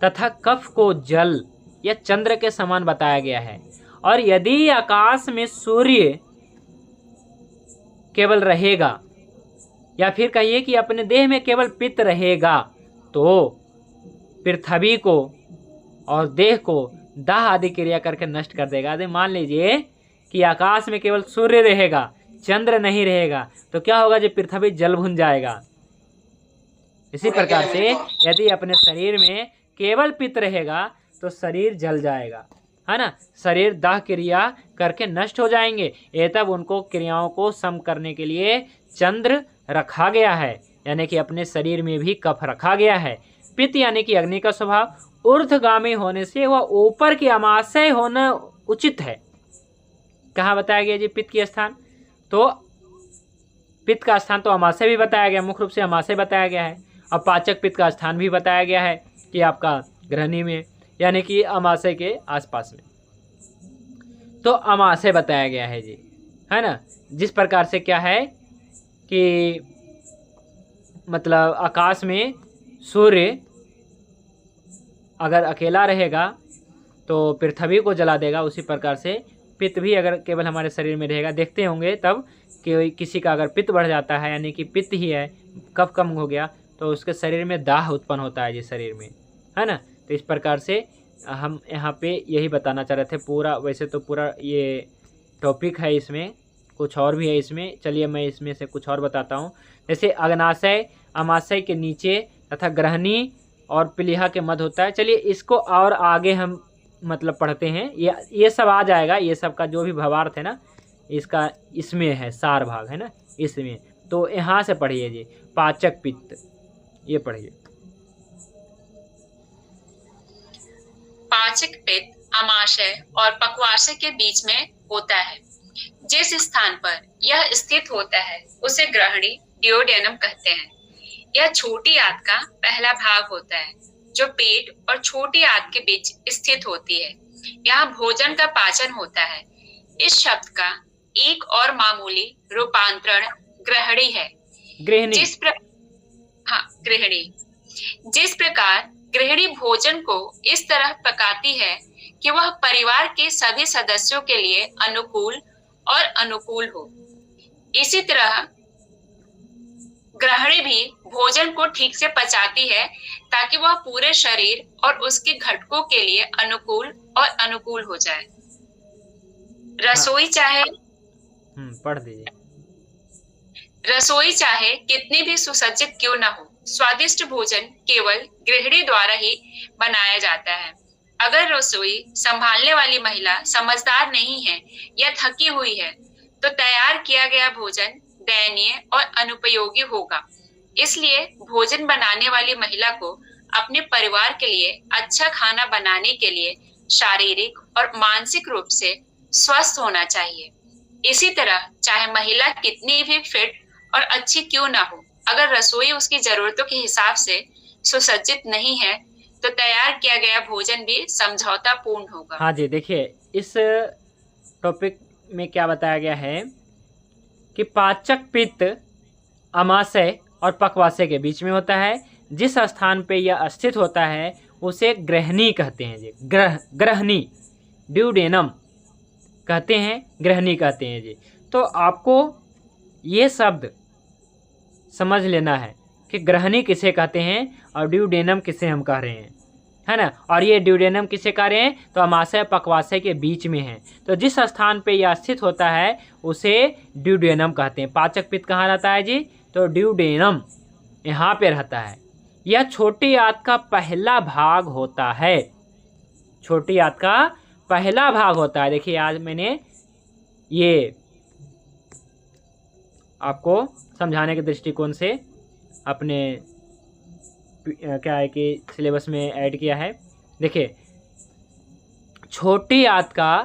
तथा कफ को जल या चंद्र के समान बताया गया है। और यदि आकाश में सूर्य केवल रहेगा, या फिर कहिए कि अपने देह में केवल पित्त रहेगा, तो पृथ्वी को और देह को दाह आदि क्रिया करके नष्ट कर देगा। मान लीजिए कि आकाश में केवल सूर्य रहेगा, चंद्र नहीं रहेगा, तो क्या होगा जी, पृथ्वी जल भुन जाएगा। इसी प्रकार से यदि अपने शरीर में केवल पित्त रहेगा तो शरीर जल जाएगा, है ना। शरीर दाह क्रिया करके नष्ट हो जाएंगे। ये तब उनको क्रियाओं को सम करने के लिए चंद्र रखा गया है, यानी कि अपने शरीर में भी कफ रखा गया है। पित्त यानी कि अग्नि का स्वभाव ऊर्ध्वगामी होने से वह ऊपर की अमाशय होना उचित है। कहाँ बताया गया जी पित्त की स्थान? तो पित्त का स्थान तो अमाशय भी बताया गया, मुख्य रूप से अमाशय बताया गया है। अब पाचक पित्त का स्थान भी बताया गया है कि आपका ग्रहणी में, यानी कि अमाशय के आसपास में। तो अमाशय बताया गया है जी, है ना। जिस प्रकार से क्या है कि मतलब आकाश में सूर्य अगर अकेला रहेगा तो पृथ्वी को जला देगा, उसी प्रकार से पित्त भी अगर केवल हमारे शरीर में रहेगा, देखते होंगे तब कि किसी का अगर पित्त बढ़ जाता है, यानी कि पित्त ही है, कफ कम हो गया, तो उसके शरीर में दाह उत्पन्न होता है जी शरीर में, है ना। तो इस प्रकार से हम यहाँ पे यही बताना चाह रहे थे। पूरा वैसे तो पूरा ये टॉपिक है, इसमें कुछ और भी है इसमें। चलिए मैं इसमें से कुछ और बताता हूँ। जैसे अग्नाशय अमाशय के नीचे तथा ग्रहणी और प्लीहा के मध्य होता है। चलिए इसको और आगे हम मतलब पढ़ते हैं, ये सब आ जाएगा, ये सब का जो भी भावार्थ है ना, इसका इसमें है, सार भाग है ना इसमें। तो यहाँ से पढ़िए जी, पाचक पित्त, ये पढ़िए। पाचक पित्त अमाशय और पक्वाशय के बीच में होता है। जिस स्थान पर यह स्थित होता है उसे ग्रहणी डियोडेनम कहते हैं। यह छोटी आंत का पहला भाग होता है जो पेट और छोटी आंत के बीच स्थित होती है। यहाँ भोजन का पाचन होता है। इस शब्द का एक और मामूली रूपांतरण ग्रहणी है। गृहिणी, गृहिणी। जिस प्रकार गृहिणी भोजन को इस तरह पकाती है कि वह परिवार के सभी सदस्यों के लिए अनुकूल और अनुकूल हो, इसी तरह ग्रहणी भी भोजन को ठीक से पचाती है ताकि वह पूरे शरीर और उसके घटकों के लिए अनुकूल और अनुकूल हो जाए। रसोई चाहे पढ़ दीजिए। रसोई चाहे कितनी भी सुसज्जित क्यों न हो, स्वादिष्ट भोजन केवल गृहिणी द्वारा ही बनाया जाता है। अगर रसोई संभालने वाली महिला समझदार नहीं है या थकी हुई है तो तैयार किया गया भोजन दयनीय और अनुपयोगी होगा। इसलिए भोजन बनाने वाली महिला को अपने परिवार के लिए अच्छा खाना बनाने के लिए शारीरिक और मानसिक रूप से स्वस्थ होना चाहिए। इसी तरह चाहे महिला कितनी भी फिट और अच्छी क्यों ना हो, अगर रसोई उसकी जरूरतों के हिसाब से सुसज्जित नहीं है तो तैयार किया गया भोजन भी समझौता पूर्ण होगा। हाँ जी, देखिए इस टॉपिक में क्या बताया गया है कि पाचक पित्त अमाशय और पक्वाशय के बीच में होता है। जिस स्थान पे यह स्थित होता है उसे ग्रहणी कहते हैं जी। ग्रहणी ड्यूडेनम कहते हैं, ग्रहणी कहते हैं जी। तो आपको ये शब्द समझ लेना है कि ग्रहणी किसे कहते हैं और ड्यूडेनम किसे हम कह रहे हैं, है ना। और ये ड्यूडेनम किसे कह रहे हैं, तो अमाशय पक्वाशय के बीच में है। तो जिस स्थान पे यह स्थित होता है उसे ड्यूडेनम कहते हैं। पाचक पित्त कहाँ रहता है जी, तो ड्यूडेनम यहाँ पे रहता है। यह छोटी आंत का पहला भाग होता है। छोटी आंत का पहला भाग होता है। देखिए आज मैंने ये आपको समझाने के दृष्टिकोण से अपने क्या है कि सिलेबस में ऐड किया है। देखिए छोटी आंत का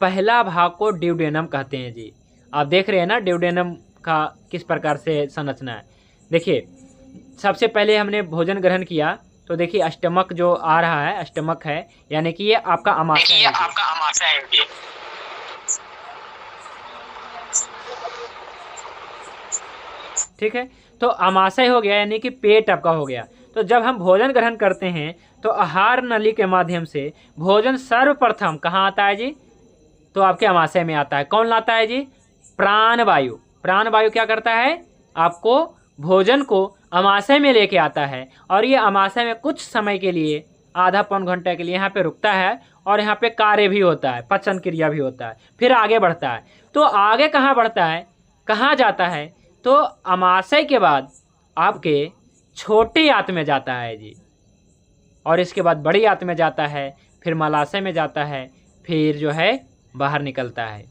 पहला भाग को ड्यूडेनम कहते हैं जी। आप देख रहे हैं ना ड्यूडेनम का किस प्रकार से संरचना है। देखिए सबसे पहले हमने भोजन ग्रहण किया तो देखिए अष्टमक जो आ रहा है, अष्टमक है, यानी कि ये आपका अमाशय है। ठीक है, तो अमाशय हो गया यानी कि पेट आपका हो गया। तो जब हम भोजन ग्रहण करते हैं तो आहार नली के माध्यम से भोजन सर्वप्रथम कहाँ आता है जी, तो आपके अमाशय में आता है। कौन लाता है जी, प्राणवायु। प्राणवायु क्या करता है, आपको भोजन को अमाशय में लेके आता है और ये अमाशय में कुछ समय के लिए, आधा पौन घंटे के लिए यहाँ पे रुकता है और यहाँ पे कार्य भी होता है, पचन क्रिया भी होता है, फिर आगे बढ़ता है। तो आगे कहाँ बढ़ता है, कहाँ जाता है, तो अमाशय के बाद आपके छोटी आंत में जाता है जी, और इसके बाद बड़ी आंत में जाता है, फिर मलाशय में जाता है, फिर जो है बाहर निकलता है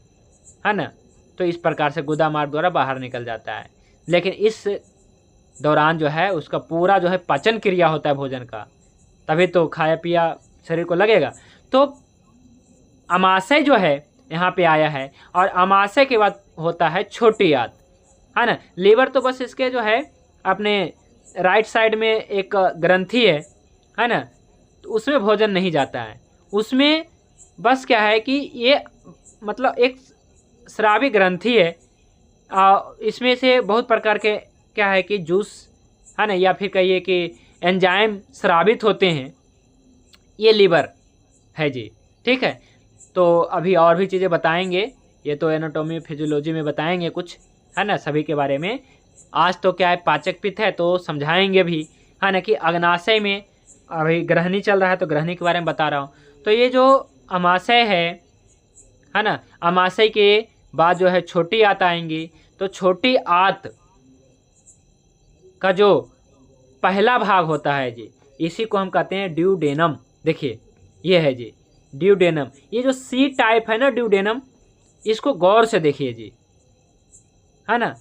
ना। तो इस प्रकार से गुदा मार्ग द्वारा बाहर निकल जाता है। लेकिन इस दौरान जो है उसका पूरा जो है पाचन क्रिया होता है भोजन का, तभी तो खाया पिया शरीर को लगेगा। तो अमाशय जो है यहाँ पे आया है, और अमाशय के बाद होता है छोटी आंत, है ना। लीवर तो बस इसके जो है अपने राइट साइड में एक ग्रंथि है ना, तो उसमें भोजन नहीं जाता है। उसमें बस क्या है कि ये मतलब एक स्रावी ग्रंथि है, इसमें से बहुत प्रकार के क्या है कि जूस है ना, या फिर कहिए कि एंजाइम स्रावित होते हैं, ये लीवर है जी। ठीक है, तो अभी और भी चीज़ें बताएंगे, ये तो एनाटॉमी फिजियोलॉजी में बताएंगे कुछ, है ना, सभी के बारे में। आज तो क्या है पाचक पित्त है तो समझाएंगे भी, है ना, कि अग्नाशय में अभी ग्रहणी चल रहा है तो ग्रहणी के बारे में बता रहा हूँ। तो ये जो अमाशय है ना, अमाशय के बाद जो है छोटी आंत आएंगी। तो छोटी आंत का जो पहला भाग होता है जी, इसी को हम कहते हैं ड्यूडेनम। देखिए ये है जी ड्यूडेनम, ये जो सी टाइप है ना ड्यूडेनम, इसको गौर से देखिए जी, है ना।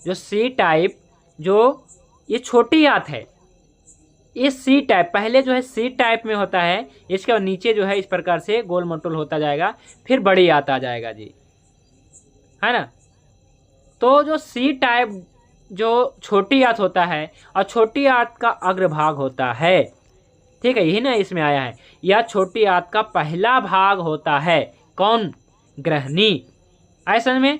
जो सी टाइप, जो ये छोटी आंत है, ये सी टाइप पहले जो है सी टाइप में होता है, इसके नीचे जो है इस प्रकार से गोल मटोल होता जाएगा, फिर बड़ी आंत आ जाएगा जी, है ना। तो जो सी टाइप जो छोटी आंत होता है, और छोटी आंत का अग्रभाग होता है, ठीक है, यही ना इसमें आया है, यह छोटी आंत का पहला भाग होता है। कौन? ग्रहणी, ऐसा में।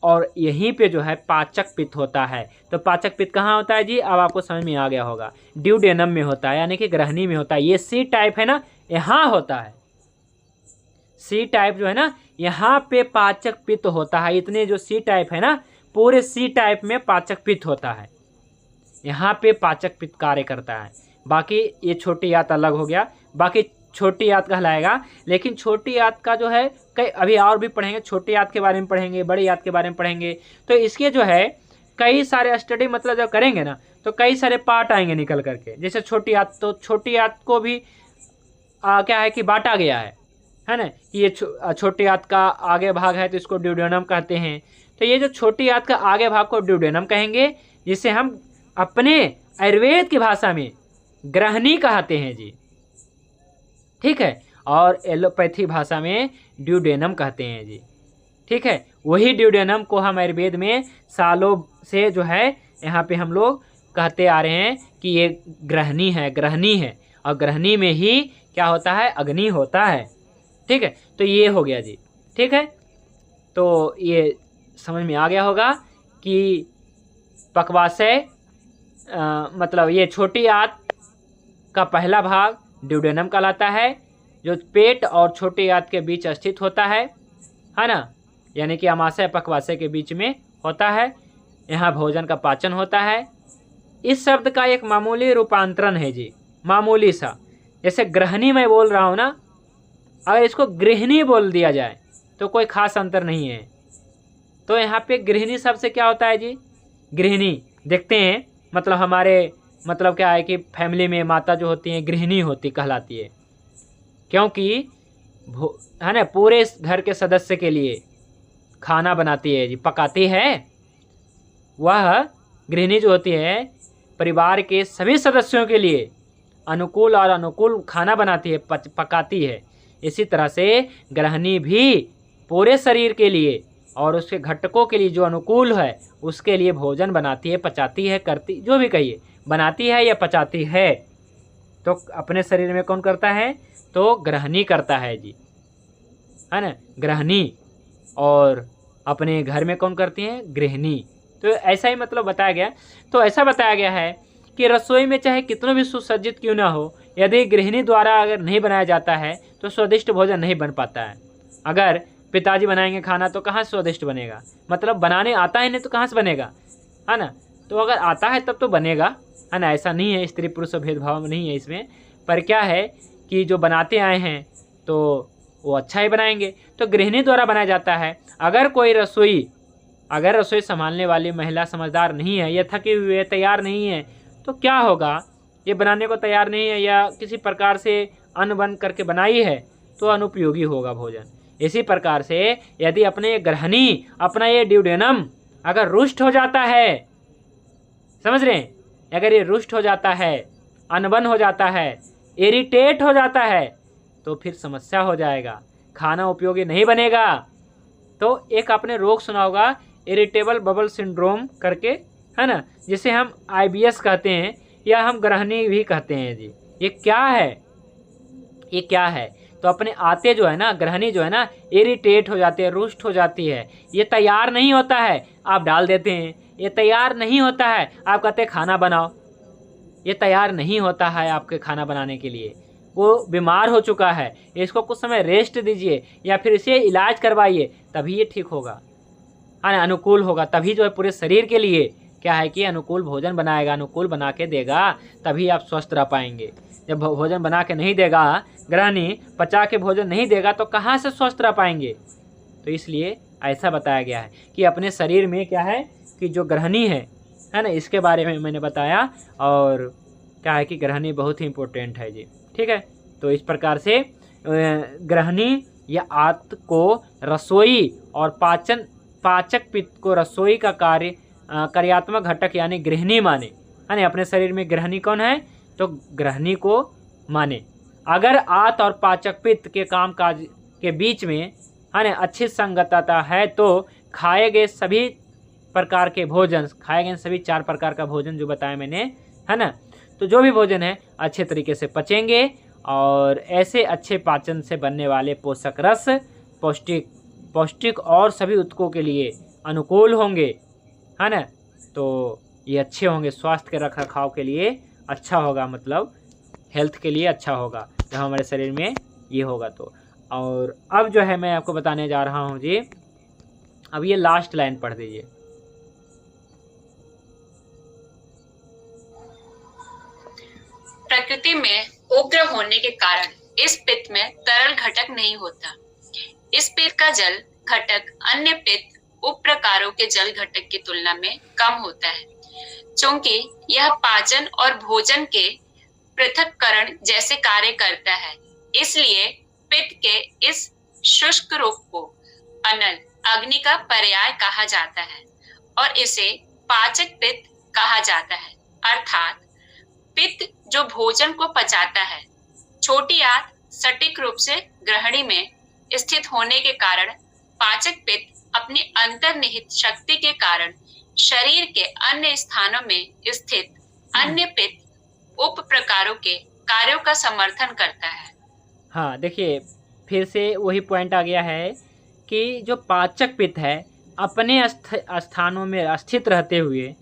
और यहीं पे जो है पाचक पित्त होता है। तो पाचक पित्त कहाँ होता है जी, अब आपको समझ में आ गया होगा, ड्यूडेनम में होता है, यानी कि ग्रहणी में होता है। ये सी टाइप है ना, यहाँ होता है सी टाइप जो है ना, यहाँ पे पाचक पित्त होता है। इतने जो सी टाइप है ना, पूरे सी टाइप में पाचक पित्त होता है, यहाँ पे पाचक पित्त कार्य करता है। बाकी ये छोटी आंत अलग हो गया, बाकी छोटी आंत कहलाएगा। लेकिन छोटी आंत का जो है कई अभी और भी पढ़ेंगे, छोटी आंत के बारे में पढ़ेंगे, बड़ी आंत के बारे में पढ़ेंगे। तो इसके जो है कई सारे स्टडी मतलब जब करेंगे ना, तो कई सारे पार्ट आएंगे निकल करके। जैसे छोटी आंत, तो छोटी आंत को भी क्या है कि बांटा गया है ना, कि ये छोटी आंत का आगे भाग है तो इसको ड्यूडेनम कहते हैं। तो ये जो छोटी आंत का आगे भाग को ड्यूडेनम कहेंगे, जिसे हम अपने आयुर्वेद की भाषा में ग्रहणी कहते हैं जी, ठीक है, और एलोपैथी भाषा में ड्यूडेनम कहते हैं जी, ठीक है। वही ड्यूडेनम को हम आयुर्वेद में सालों से जो है यहाँ पे हम लोग कहते आ रहे हैं कि ये ग्रहणी है, और ग्रहणी में ही क्या होता है, अग्नि होता है, ठीक है। तो ये हो गया जी, ठीक है। तो ये समझ में आ गया होगा कि पक्वाशय मतलब ये छोटी आंत का पहला भाग ड्यूडेनम कहलाता है, जो पेट और छोटी आंत के बीच स्थित होता है ना, यानी कि अमाशय पक्वाशय के बीच में होता है। यहाँ भोजन का पाचन होता है। इस शब्द का एक मामूली रूपांतरण है जी, मामूली सा। जैसे ग्रहणी मैं बोल रहा हूँ ना, अगर इसको गृहिणी बोल दिया जाए तो कोई खास अंतर नहीं है। तो यहाँ पे गृहिणी शब्द से क्या होता है जी, गृहिणी देखते हैं, मतलब हमारे मतलब क्या है कि फैमिली में माता जो होती हैं गृहिणी होती कहलाती है, क्योंकि है ना पूरे घर के सदस्य के लिए खाना बनाती है जी, पकाती है। वह गृहिणी जो होती है परिवार के सभी सदस्यों के लिए अनुकूल और अनुकूल खाना बनाती है, पकाती है। इसी तरह से गृहिणी भी पूरे शरीर के लिए और उसके घटकों के लिए जो अनुकूल है उसके लिए भोजन बनाती है, पचाती है, करती, जो भी कहिए, बनाती है या पचाती है। तो अपने शरीर में कौन करता है, तो गृहिणी करता है जी, है ना, गृहिणी। और अपने घर में कौन करती हैं, गृहिणी। तो ऐसा ही मतलब बताया गया। तो ऐसा बताया गया है कि रसोई में चाहे कितना भी सुसज्जित क्यों ना हो, यदि गृहिणी द्वारा अगर नहीं बनाया जाता है तो स्वादिष्ट भोजन नहीं बन पाता है। अगर पिताजी बनाएंगे खाना तो कहाँ से स्वादिष्ट बनेगा, मतलब बनाने आता है नहीं तो कहाँ से बनेगा, है ना। तो अगर आता है तब तो बनेगा, है ना। ऐसा नहीं है, स्त्री पुरुष भेदभाव नहीं है इसमें, पर क्या है कि जो बनाते आए हैं तो वो अच्छा ही बनाएंगे। तो गृहिणी द्वारा बनाया जाता है। अगर रसोई संभालने वाली महिला समझदार नहीं है, या थकी हुई है, तैयार नहीं है, तो क्या होगा, ये बनाने को तैयार नहीं है या किसी प्रकार से अन्न बंद करके बनाई है, तो अनुपयोगी होगा भोजन। इसी प्रकार से यदि अपने गृहिणी अपना ये ड्यूडेनम अगर रुष्ट हो जाता है, समझ रहे हैं, अगर ये रुष्ट हो जाता है, अनबन हो जाता है, इरिटेट हो जाता है, तो फिर समस्या हो जाएगा, खाना उपयोगी नहीं बनेगा। तो एक आपने रोग सुना होगा, इरिटेबल बबल सिंड्रोम करके, है ना, जिसे हम IBS कहते हैं या हम गृहिणी भी कहते हैं जी। ये क्या है? तो अपने आते जो है ना, गृहिणी जो है ना, इरिटेट हो जाती है, रुष्ट हो जाती है। ये तैयार नहीं होता है, आप डाल देते हैं। ये तैयार नहीं होता है, आप कहते हैं खाना बनाओ। ये तैयार नहीं होता है आपके खाना बनाने के लिए, वो बीमार हो चुका है, इसको कुछ समय रेस्ट दीजिए या फिर इसे इलाज करवाइए, तभी ये ठीक होगा, है ना, अनुकूल होगा। तभी जो है पूरे शरीर के लिए क्या है कि अनुकूल भोजन बनाएगा, अनुकूल बना के देगा, तभी आप स्वस्थ रह पाएंगे। जब भोजन बना के नहीं देगा, गृहिणी पचा के भोजन नहीं देगा, तो कहाँ से स्वस्थ रह पाएंगे। तो इसलिए ऐसा बताया गया है कि अपने शरीर में क्या है कि जो गृहिणी है ना, इसके बारे में मैंने बताया। और क्या है कि गृहिणी बहुत ही इम्पोर्टेंट है जी, ठीक है। तो इस प्रकार से गृहिणी या आत्त को रसोई और पाचक पित्त को रसोई का कार्यात्मक घटक यानी गृहिणी माने, है ना। अपने शरीर में गृहिणी कौन है, तो गृहिणी को माने। अगर आत्त और पाचक पित्त के काम काज के बीच में, है ना, अच्छी संगतता है, तो खाए गए सभी प्रकार के भोजन, खाए गए सभी 4 प्रकार का भोजन जो बताया मैंने, है ना, तो जो भी भोजन है अच्छे तरीके से पचेंगे और ऐसे अच्छे पाचन से बनने वाले पोषक रस पौष्टिक और सभी ऊतकों के लिए अनुकूल होंगे, है ना। तो ये अच्छे होंगे, स्वास्थ्य के रखरखाव के लिए अच्छा होगा, मतलब हेल्थ के लिए अच्छा होगा जब हमारे शरीर में ये होगा तो। और अब जो है मैं आपको बताने जा रहा हूँ जी, अब ये लास्ट लाइन पढ़ दीजिए। प्रकृति में उग्र होने के कारण इस पित्त में तरल घटक नहीं होता। इस पित्त का जल घटक अन्य पित्त उप प्रकारों के जल घटक की तुलना में कम होता है, क्योंकि यह पाचन और भोजन के पृथक्करण जैसे कार्य करता है। इसलिए पित्त के इस शुष्क रूप को अनल अग्नि का पर्याय कहा जाता है और इसे पाचक पित्त कहा जाता है, अर्थात पित्त जो भोजन को पचाता है। छोटी आंत सटीक रूप से गृहिणी में स्थित होने के कारण पाचक पित्त अपनी अंतर्निहित शक्ति के कारण शरीर के अन्य स्थानों में स्थित अन्य पित्त उप प्रकारों के कार्यों का समर्थन करता है। हाँ, देखिए फिर से वही पॉइंट आ गया है कि जो पाचक पित्त है अपने स्थानों में स्थित रहते हुए,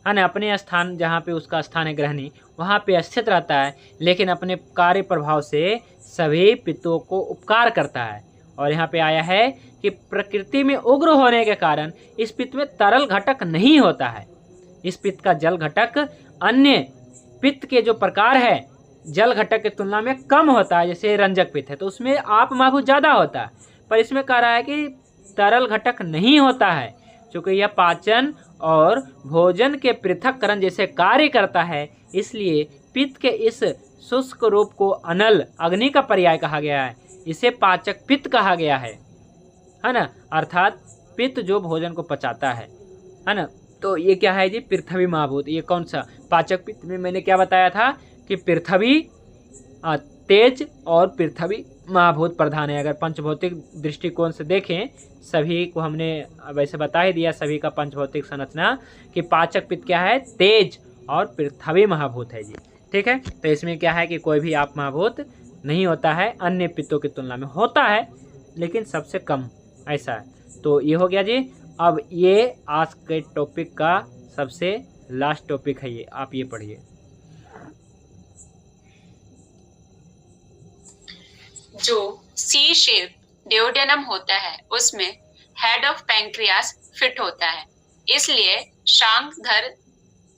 है ना, अपने स्थान जहाँ पे उसका स्थान है गृहिणी, वहाँ पे स्थित रहता है, लेकिन अपने कार्य प्रभाव से सभी पित्तों को उपकार करता है। और यहाँ पे आया है कि प्रकृति में उग्र होने के कारण इस पित्त में तरल घटक नहीं होता है। इस पित्त का जल घटक अन्य पित्त के जो प्रकार है जल घटक की तुलना में कम होता है। जैसे रंजक पित्त है तो उसमें आप माभूत ज़्यादा होता है, पर इसमें कह रहा है कि तरल घटक नहीं होता है, क्योंकि यह पाचन और भोजन के पृथक्करण जैसे कार्य करता है। इसलिए पित्त के इस शुष्क रूप को अनल अग्नि का पर्याय कहा गया है, इसे पाचक पित्त कहा गया है ना, अर्थात पित्त जो भोजन को पचाता है ना। तो ये क्या है जी, पृथ्वी महाभूत। ये कौन सा पाचक पित्त में मैंने क्या बताया था कि पृथ्वी तेज और पृथ्वी महाभूत प्रधान है। अगर पंचभौतिक दृष्टिकोण से देखें, सभी को हमने वैसे बता ही दिया, सभी का पंचभौतिक संरचना कि पाचक पित्त क्या है, तेज और पृथ्वी महाभूत है जी, ठीक है। तो इसमें क्या है कि कोई भी आप महाभूत नहीं होता है, अन्य पित्तों की तुलना में होता है लेकिन सबसे कम, ऐसा है। तो ये हो गया जी। अब ये आज के टॉपिक का सबसे लास्ट टॉपिक है, ये आप ये पढ़िए। जो सी शेप डिओडेनम होता है उसमें हेड ऑफ पैंक्रियास फिट होता है, इसलिए शांगधर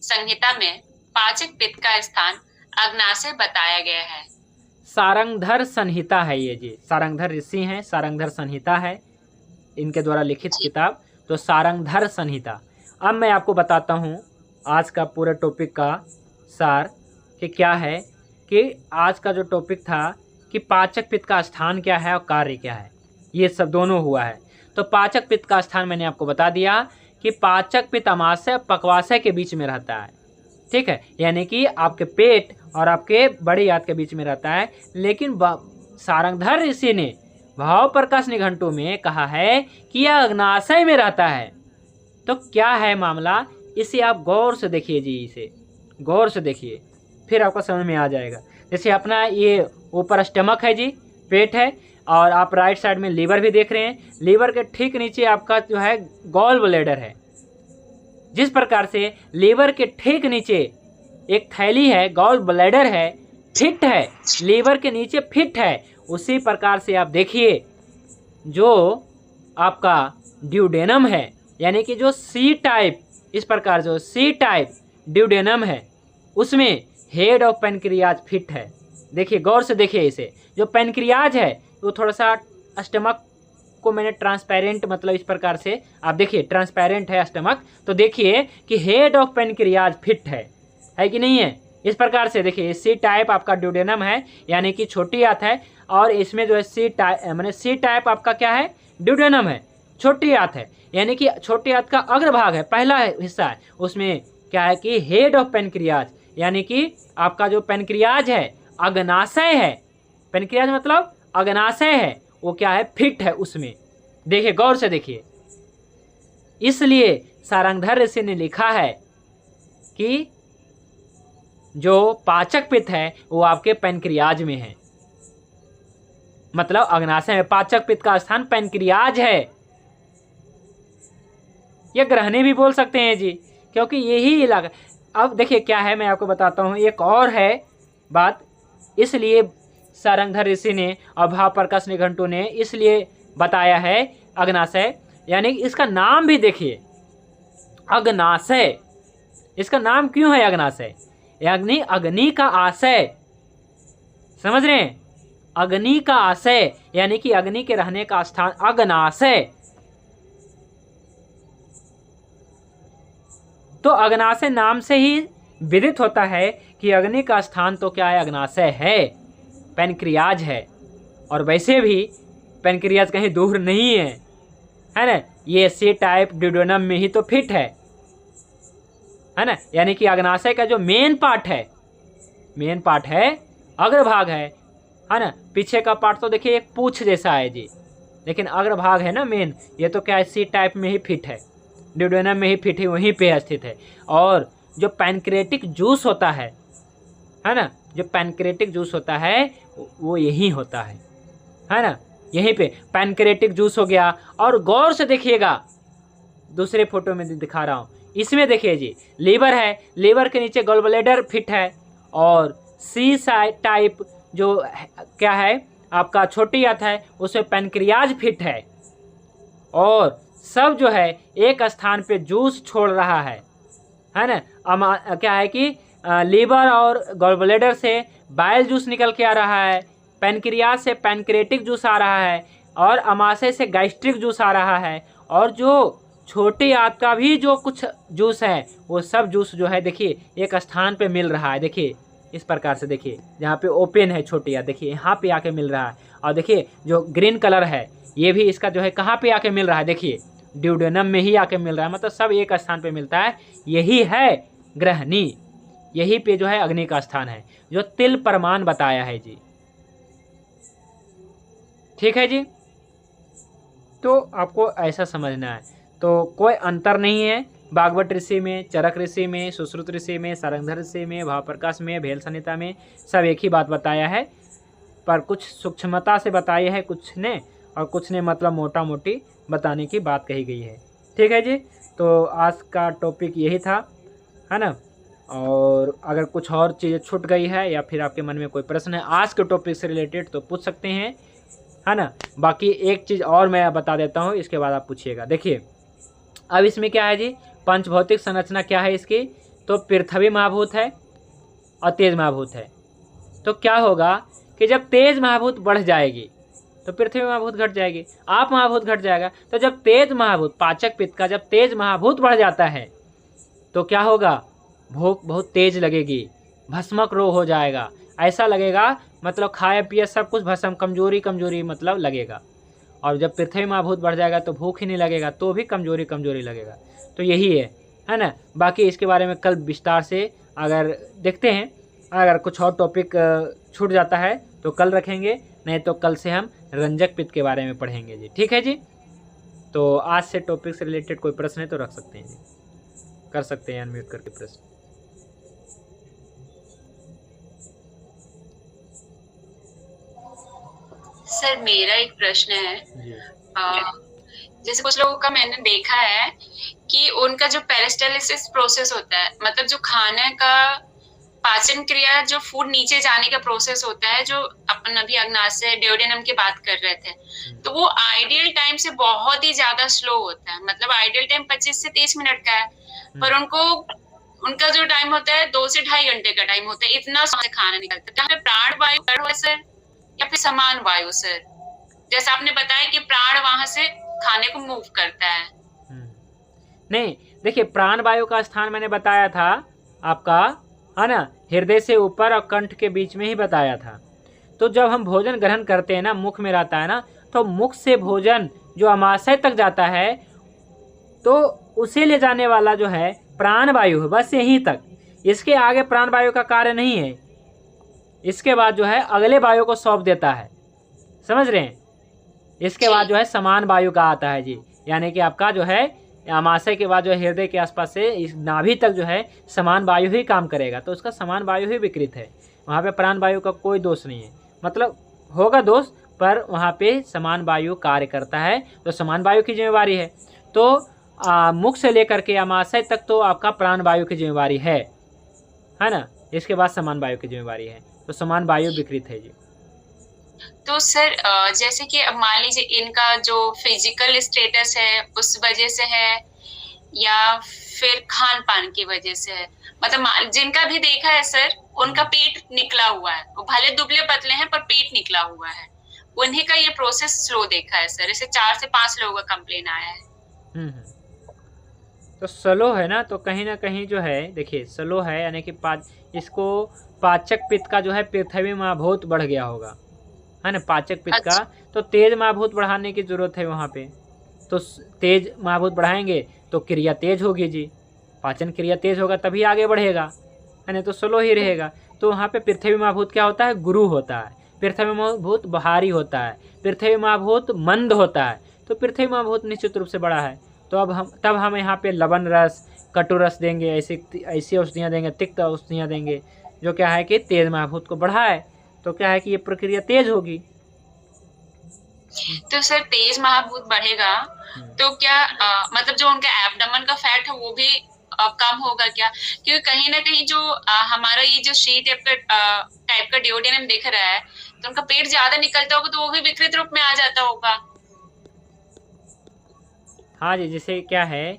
संहिता में पाचक पित्त का स्थान अग्नाशय बताया गया है। सारंगधर संहिता है ये जी, सारंगधर ऋषि हैं, सारंगधर संहिता है इनके द्वारा लिखित किताब, तो सारंगधर संहिता। अब मैं आपको बताता हूँ आज का पूरे टॉपिक का सार कि क्या है, कि आज का जो टॉपिक था कि पाचक पित्त का स्थान क्या है और कार्य क्या है, ये सब दोनों हुआ है। तो पाचक पित्त का स्थान मैंने आपको बता दिया कि पाचक पित्त अमाशय पक्वाशय के बीच में रहता है, ठीक है, यानी कि आपके पेट और आपके बड़ी आंत के बीच में रहता है। लेकिन सारंगधर ऋषि ने भाव प्रकाश निघंटु में कहा है कि यह अग्नाशय में रहता है। तो क्या है मामला, इसे आप गौर से देखिए जी, इसे गौर से देखिए, फिर आपको समझ में आ जाएगा। जैसे अपना ये ऊपर स्टमक है जी, पेट है, और आप राइट साइड में लीवर भी देख रहे हैं, लीवर के ठीक नीचे आपका जो है गॉल ब्लैडर है। जिस प्रकार से लीवर के ठीक नीचे एक थैली है, गॉल ब्लैडर है, फिट है, लीवर के नीचे फिट है, उसी प्रकार से आप देखिए जो आपका ड्यूडेनम है, यानी कि जो सी टाइप, इस प्रकार जो सी टाइप ड्यूडेनम है उसमें हेड ऑफ पेनक्रियाज फिट है। देखिए गौर से देखिए इसे, जो पेनक्रियाज है वो थोड़ा सा स्टमक को मैंने ट्रांसपेरेंट, मतलब इस प्रकार से आप देखिए ट्रांसपेरेंट है स्टमक, तो देखिए कि हेड ऑफ पेनक्रियाज फिट है कि नहीं है। इस प्रकार से देखिए सी टाइप आपका ड्यूडेनम है, यानी कि छोटी आंत है, और इसमें जो है सी टाइप मैंने सी टाइप आपका क्या है, ड्यूडेनम है, छोटी आंत है, यानी कि छोटी आंत का अग्रभाग है, पहला हिस्सा है, उसमें क्या है कि हेड ऑफ पेनक्रियाज, यानी कि आपका जो पेनक्रियाज है अग्नाशय है, पेनक्रियाज मतलब अग्नाशय है, वो क्या है, फिट है उसमें। देखिए गौर से देखिए, इसलिए सारंगधर ऋषि ने लिखा है कि जो पाचक पित्त है वो आपके पेनक्रियाज में है, मतलब अग्नाशय में। पाचक पित्त का स्थान पेनक्रियाज है, ये ग्रहणी भी बोल सकते हैं जी, क्योंकि यही इलाका। अब देखिए क्या है, मैं आपको बताता हूँ, एक और है बात, इसलिए सारंगधर ऋषि ने और भाव प्रकाश निघंटु ने इसलिए बताया है अग्नाशय, यानी इसका नाम भी देखिए अग्नाशय, इसका नाम क्यों है अग्नाशय, यानी अग्नि का आशय, समझ रहे हैं, अग्नि का आशय, यानी कि अग्नि के रहने का स्थान अग्नाशय। तो अग्नाशय नाम से ही विदित होता है कि अग्नि का स्थान तो क्या है, अग्नाशय है, पेनक्रियाज है। और वैसे भी पेनक्रियाज कहीं दूर नहीं है ना, ये सी टाइप ड्यूडेनम में ही तो फिट है ना, यानी कि अग्नाशय का जो मेन पार्ट है, अग्रभाग है ना, पीछे का पार्ट तो देखिए एक पूंछ जैसा है जी, लेकिन अग्रभाग है ना मेन, ये तो क्या है, सी टाइप में ही फिट है, ड्यूडेनम में ही फिट है, वहीं पे स्थित है। और जो पैनक्रेटिक जूस होता है ना, जो पैनक्रेटिक जूस होता है वो यही होता है ना, यहीं पे पैनक्रेटिक जूस हो गया। और गौर से देखिएगा, दूसरे फोटो में दिखा रहा हूँ, इसमें देखिए जी लीवर है, लीवर के नीचे गॉल ब्लैडर फिट है, और सी टाइप जो क्या है आपका छोटी आंत है उसमें पेनक्रियाज फिट है, और सब जो है एक स्थान पे जूस छोड़ रहा है ना। क्या है कि लीवर और गॉल ब्लैडर से बाइल जूस निकल के आ रहा है, पेनक्रियाज से पैनक्रेटिक जूस आ रहा है, और अमाशय से गैस्ट्रिक जूस आ रहा है, और जो छोटी आंत का भी जो कुछ जूस है वो सब जूस जो है देखिए एक स्थान पे मिल रहा है। देखिए इस प्रकार से, देखिए जहाँ पे ओपन है छोटी आंत, देखिए यहाँ पे आके मिल रहा है। और देखिए जो ग्रीन कलर है ये भी इसका जो है कहाँ पे आके मिल रहा है, देखिए ड्यूडेनम में ही आके मिल रहा है, मतलब सब एक स्थान पे मिलता है। यही है ग्रहणी, यही पे जो है अग्नि का स्थान है, जो तिल प्रमाण बताया है जी, ठीक है जी। तो आपको ऐसा समझना है, तो कोई अंतर नहीं है भागवत ऋषि में, चरक ऋषि में, सुश्रुत ऋषि में, सारंगधर ऋषि में, भाव प्रकाश में, भेल संहिता में, सब एक ही बात बताया है, पर कुछ सूक्ष्मता से बताई है कुछ ने, और कुछ ने मतलब मोटा मोटी बताने की बात कही गई है, ठीक है जी। तो आज का टॉपिक यही था, है ना। और अगर कुछ और चीज़ें छूट गई है या फिर आपके मन में कोई प्रश्न है आज के टॉपिक से रिलेटेड तो पूछ सकते हैं, है ना। बाकी एक चीज़ और मैं बता देता हूँ, इसके बाद आप पूछिएगा। देखिए अब इसमें क्या है जी, पंचभौतिक संरचना क्या है इसकी, तो पृथ्वी महाभूत है और तेज महाभूत है। तो क्या होगा कि कि जब तेज महाभूत बढ़ जाएगी तो पृथ्वी महाभूत घट जाएगी, आप महाभूत घट जाएगा। तो जब तेज महाभूत, पाचक पित्त का जब तेज महाभूत बढ़ जाता है तो क्या होगा, भूख बहुत तेज लगेगी, भस्मक रोग हो जाएगा, ऐसा लगेगा मतलब खाए पिए सब कुछ भस्म, कमजोरी कमजोरी मतलब लगेगा। और जब पृथ्वी महाभूत बढ़ जाएगा तो भूख ही नहीं लगेगा, तो भी कमजोरी कमजोरी लगेगा। तो यही है ना। बाकी इसके बारे में कल विस्तार से अगर देखते हैं, अगर कुछ और टॉपिक छूट जाता है तो कल रखेंगे, नहीं तो कल से हम रंजक पित्त के बारे में पढ़ेंगे जी। ठीक है जी। तो आज से टॉपिक से रिलेटेड कोई प्रश्न है तो रख सकते हैं जी, कर सकते हैं अनम्यूट करके प्रश्न। सर मेरा एक प्रश्न है जी। जैसे कुछ लोगों का मैंने देखा है कि उनका जो पेरिस्टालिसिस प्रोसेस होता है, मतलब जो खाने का पाचन क्रिया, जो फूड नीचे जाने का प्रोसेस होता है, जो अपन अभी अग्नाशय ड्यूडेनम की बात कर रहे थे, तो वो आइडियल टाइम से बहुत ही ज्यादा स्लो होता है। मतलब आइडियल टाइम 25 से 30 मिनट का है, पर उनका जो टाइम होता है 2 से 2.5 घंटे का टाइम होता है, इतना से खाना निकलता है। प्राण वायु सर या फिर समान वायु सर? जैसा आपने बताया कि प्राण वहां से खाने को मूव करता है। नहीं, देखिए प्राण वायु का स्थान मैंने बताया था आपका, है ना, हृदय से ऊपर और कंठ के बीच में ही बताया था। तो जब हम भोजन ग्रहण करते हैं ना, मुख में रहता है ना, तो मुख से भोजन जो अमाशय तक जाता है तो उसे ले जाने वाला जो है प्राण वायु है, बस यहीं तक। इसके आगे प्राण वायु का कार्य नहीं है। इसके बाद जो है अगले वायु को सौंप देता है, समझ रहे हैं। इसके बाद जो है समान वायु का आता है जी, यानी कि आपका जो है अमाशय के बाद जो हृदय के आसपास से इस नाभि तक जो है समान वायु ही काम करेगा, तो उसका समान वायु ही विकृत है। वहाँ पे प्राण वायु का कोई दोष नहीं है, मतलब होगा दोष, पर वहाँ पे समान वायु कार्य करता है, तो समान वायु की जिम्मेवारी है। तो मुख से लेकर के अमाशय तक तो आपका प्राण वायु की जिम्मेवारी है ना। इसके बाद समान वायु की जिम्मेवारी है, तो समान वायु विकृत है जी। तो सर जैसे कि अब मान लीजिए इनका जो फिजिकल स्टेटस है उस वजह से है या फिर खान पान की वजह से है, मतलब जिनका भी देखा है सर उनका पेट निकला हुआ है, वो भले दुबले पतले हैं पर पेट निकला हुआ है, उन्हीं का ये प्रोसेस स्लो देखा है सर। इसे 4 से 5 लोगों का कंप्लेन आया है। तो स्लो है ना, तो कहीं ना कहीं जो है देखिए स्लो है, यानी कि इसको पाचक पित्त का जो है पृथ्वी महाभूत बढ़ गया होगा, है ना, पाचक पित्त का। तो तेज महाभूत बढ़ाने की जरूरत है वहाँ पे, तो तेज महाभूत बढ़ाएंगे तो क्रिया तेज होगी जी, पाचन क्रिया तेज होगा तभी आगे बढ़ेगा, है ना, तो स्लो ही रहेगा। तो वहाँ पे पृथ्वी महाभूत क्या होता है, गुरु होता है। पृथ्वी महाभूत भारी होता है, पृथ्वी महाभूत मंद होता है, तो पृथ्वी महाभूत निश्चित रूप से बड़ा है। तो तब हम यहाँ पे लवण रस, कटु रस देंगे, ऐसी औषधियाँ देंगे, तिक्त औषधियाँ देंगे, जो क्या है कि तेज महाभूत को बढ़ाए, तो क्या है कि ये प्रक्रिया तेज होगी। तो सर तेज महाभूत बढ़ेगा तो क्या मतलब जो उनका एब्डोमेन का फैट है वो भी कम होगा क्या? क्योंकि कहीं ना कहीं जो हमारा ये जो शी टाइप का डिओडेनम दिख रहा है, तो उनका पेट ज्यादा निकलता होगा तो वो भी विकृत रूप में आ जाता होगा। हाँ जी, जैसे क्या है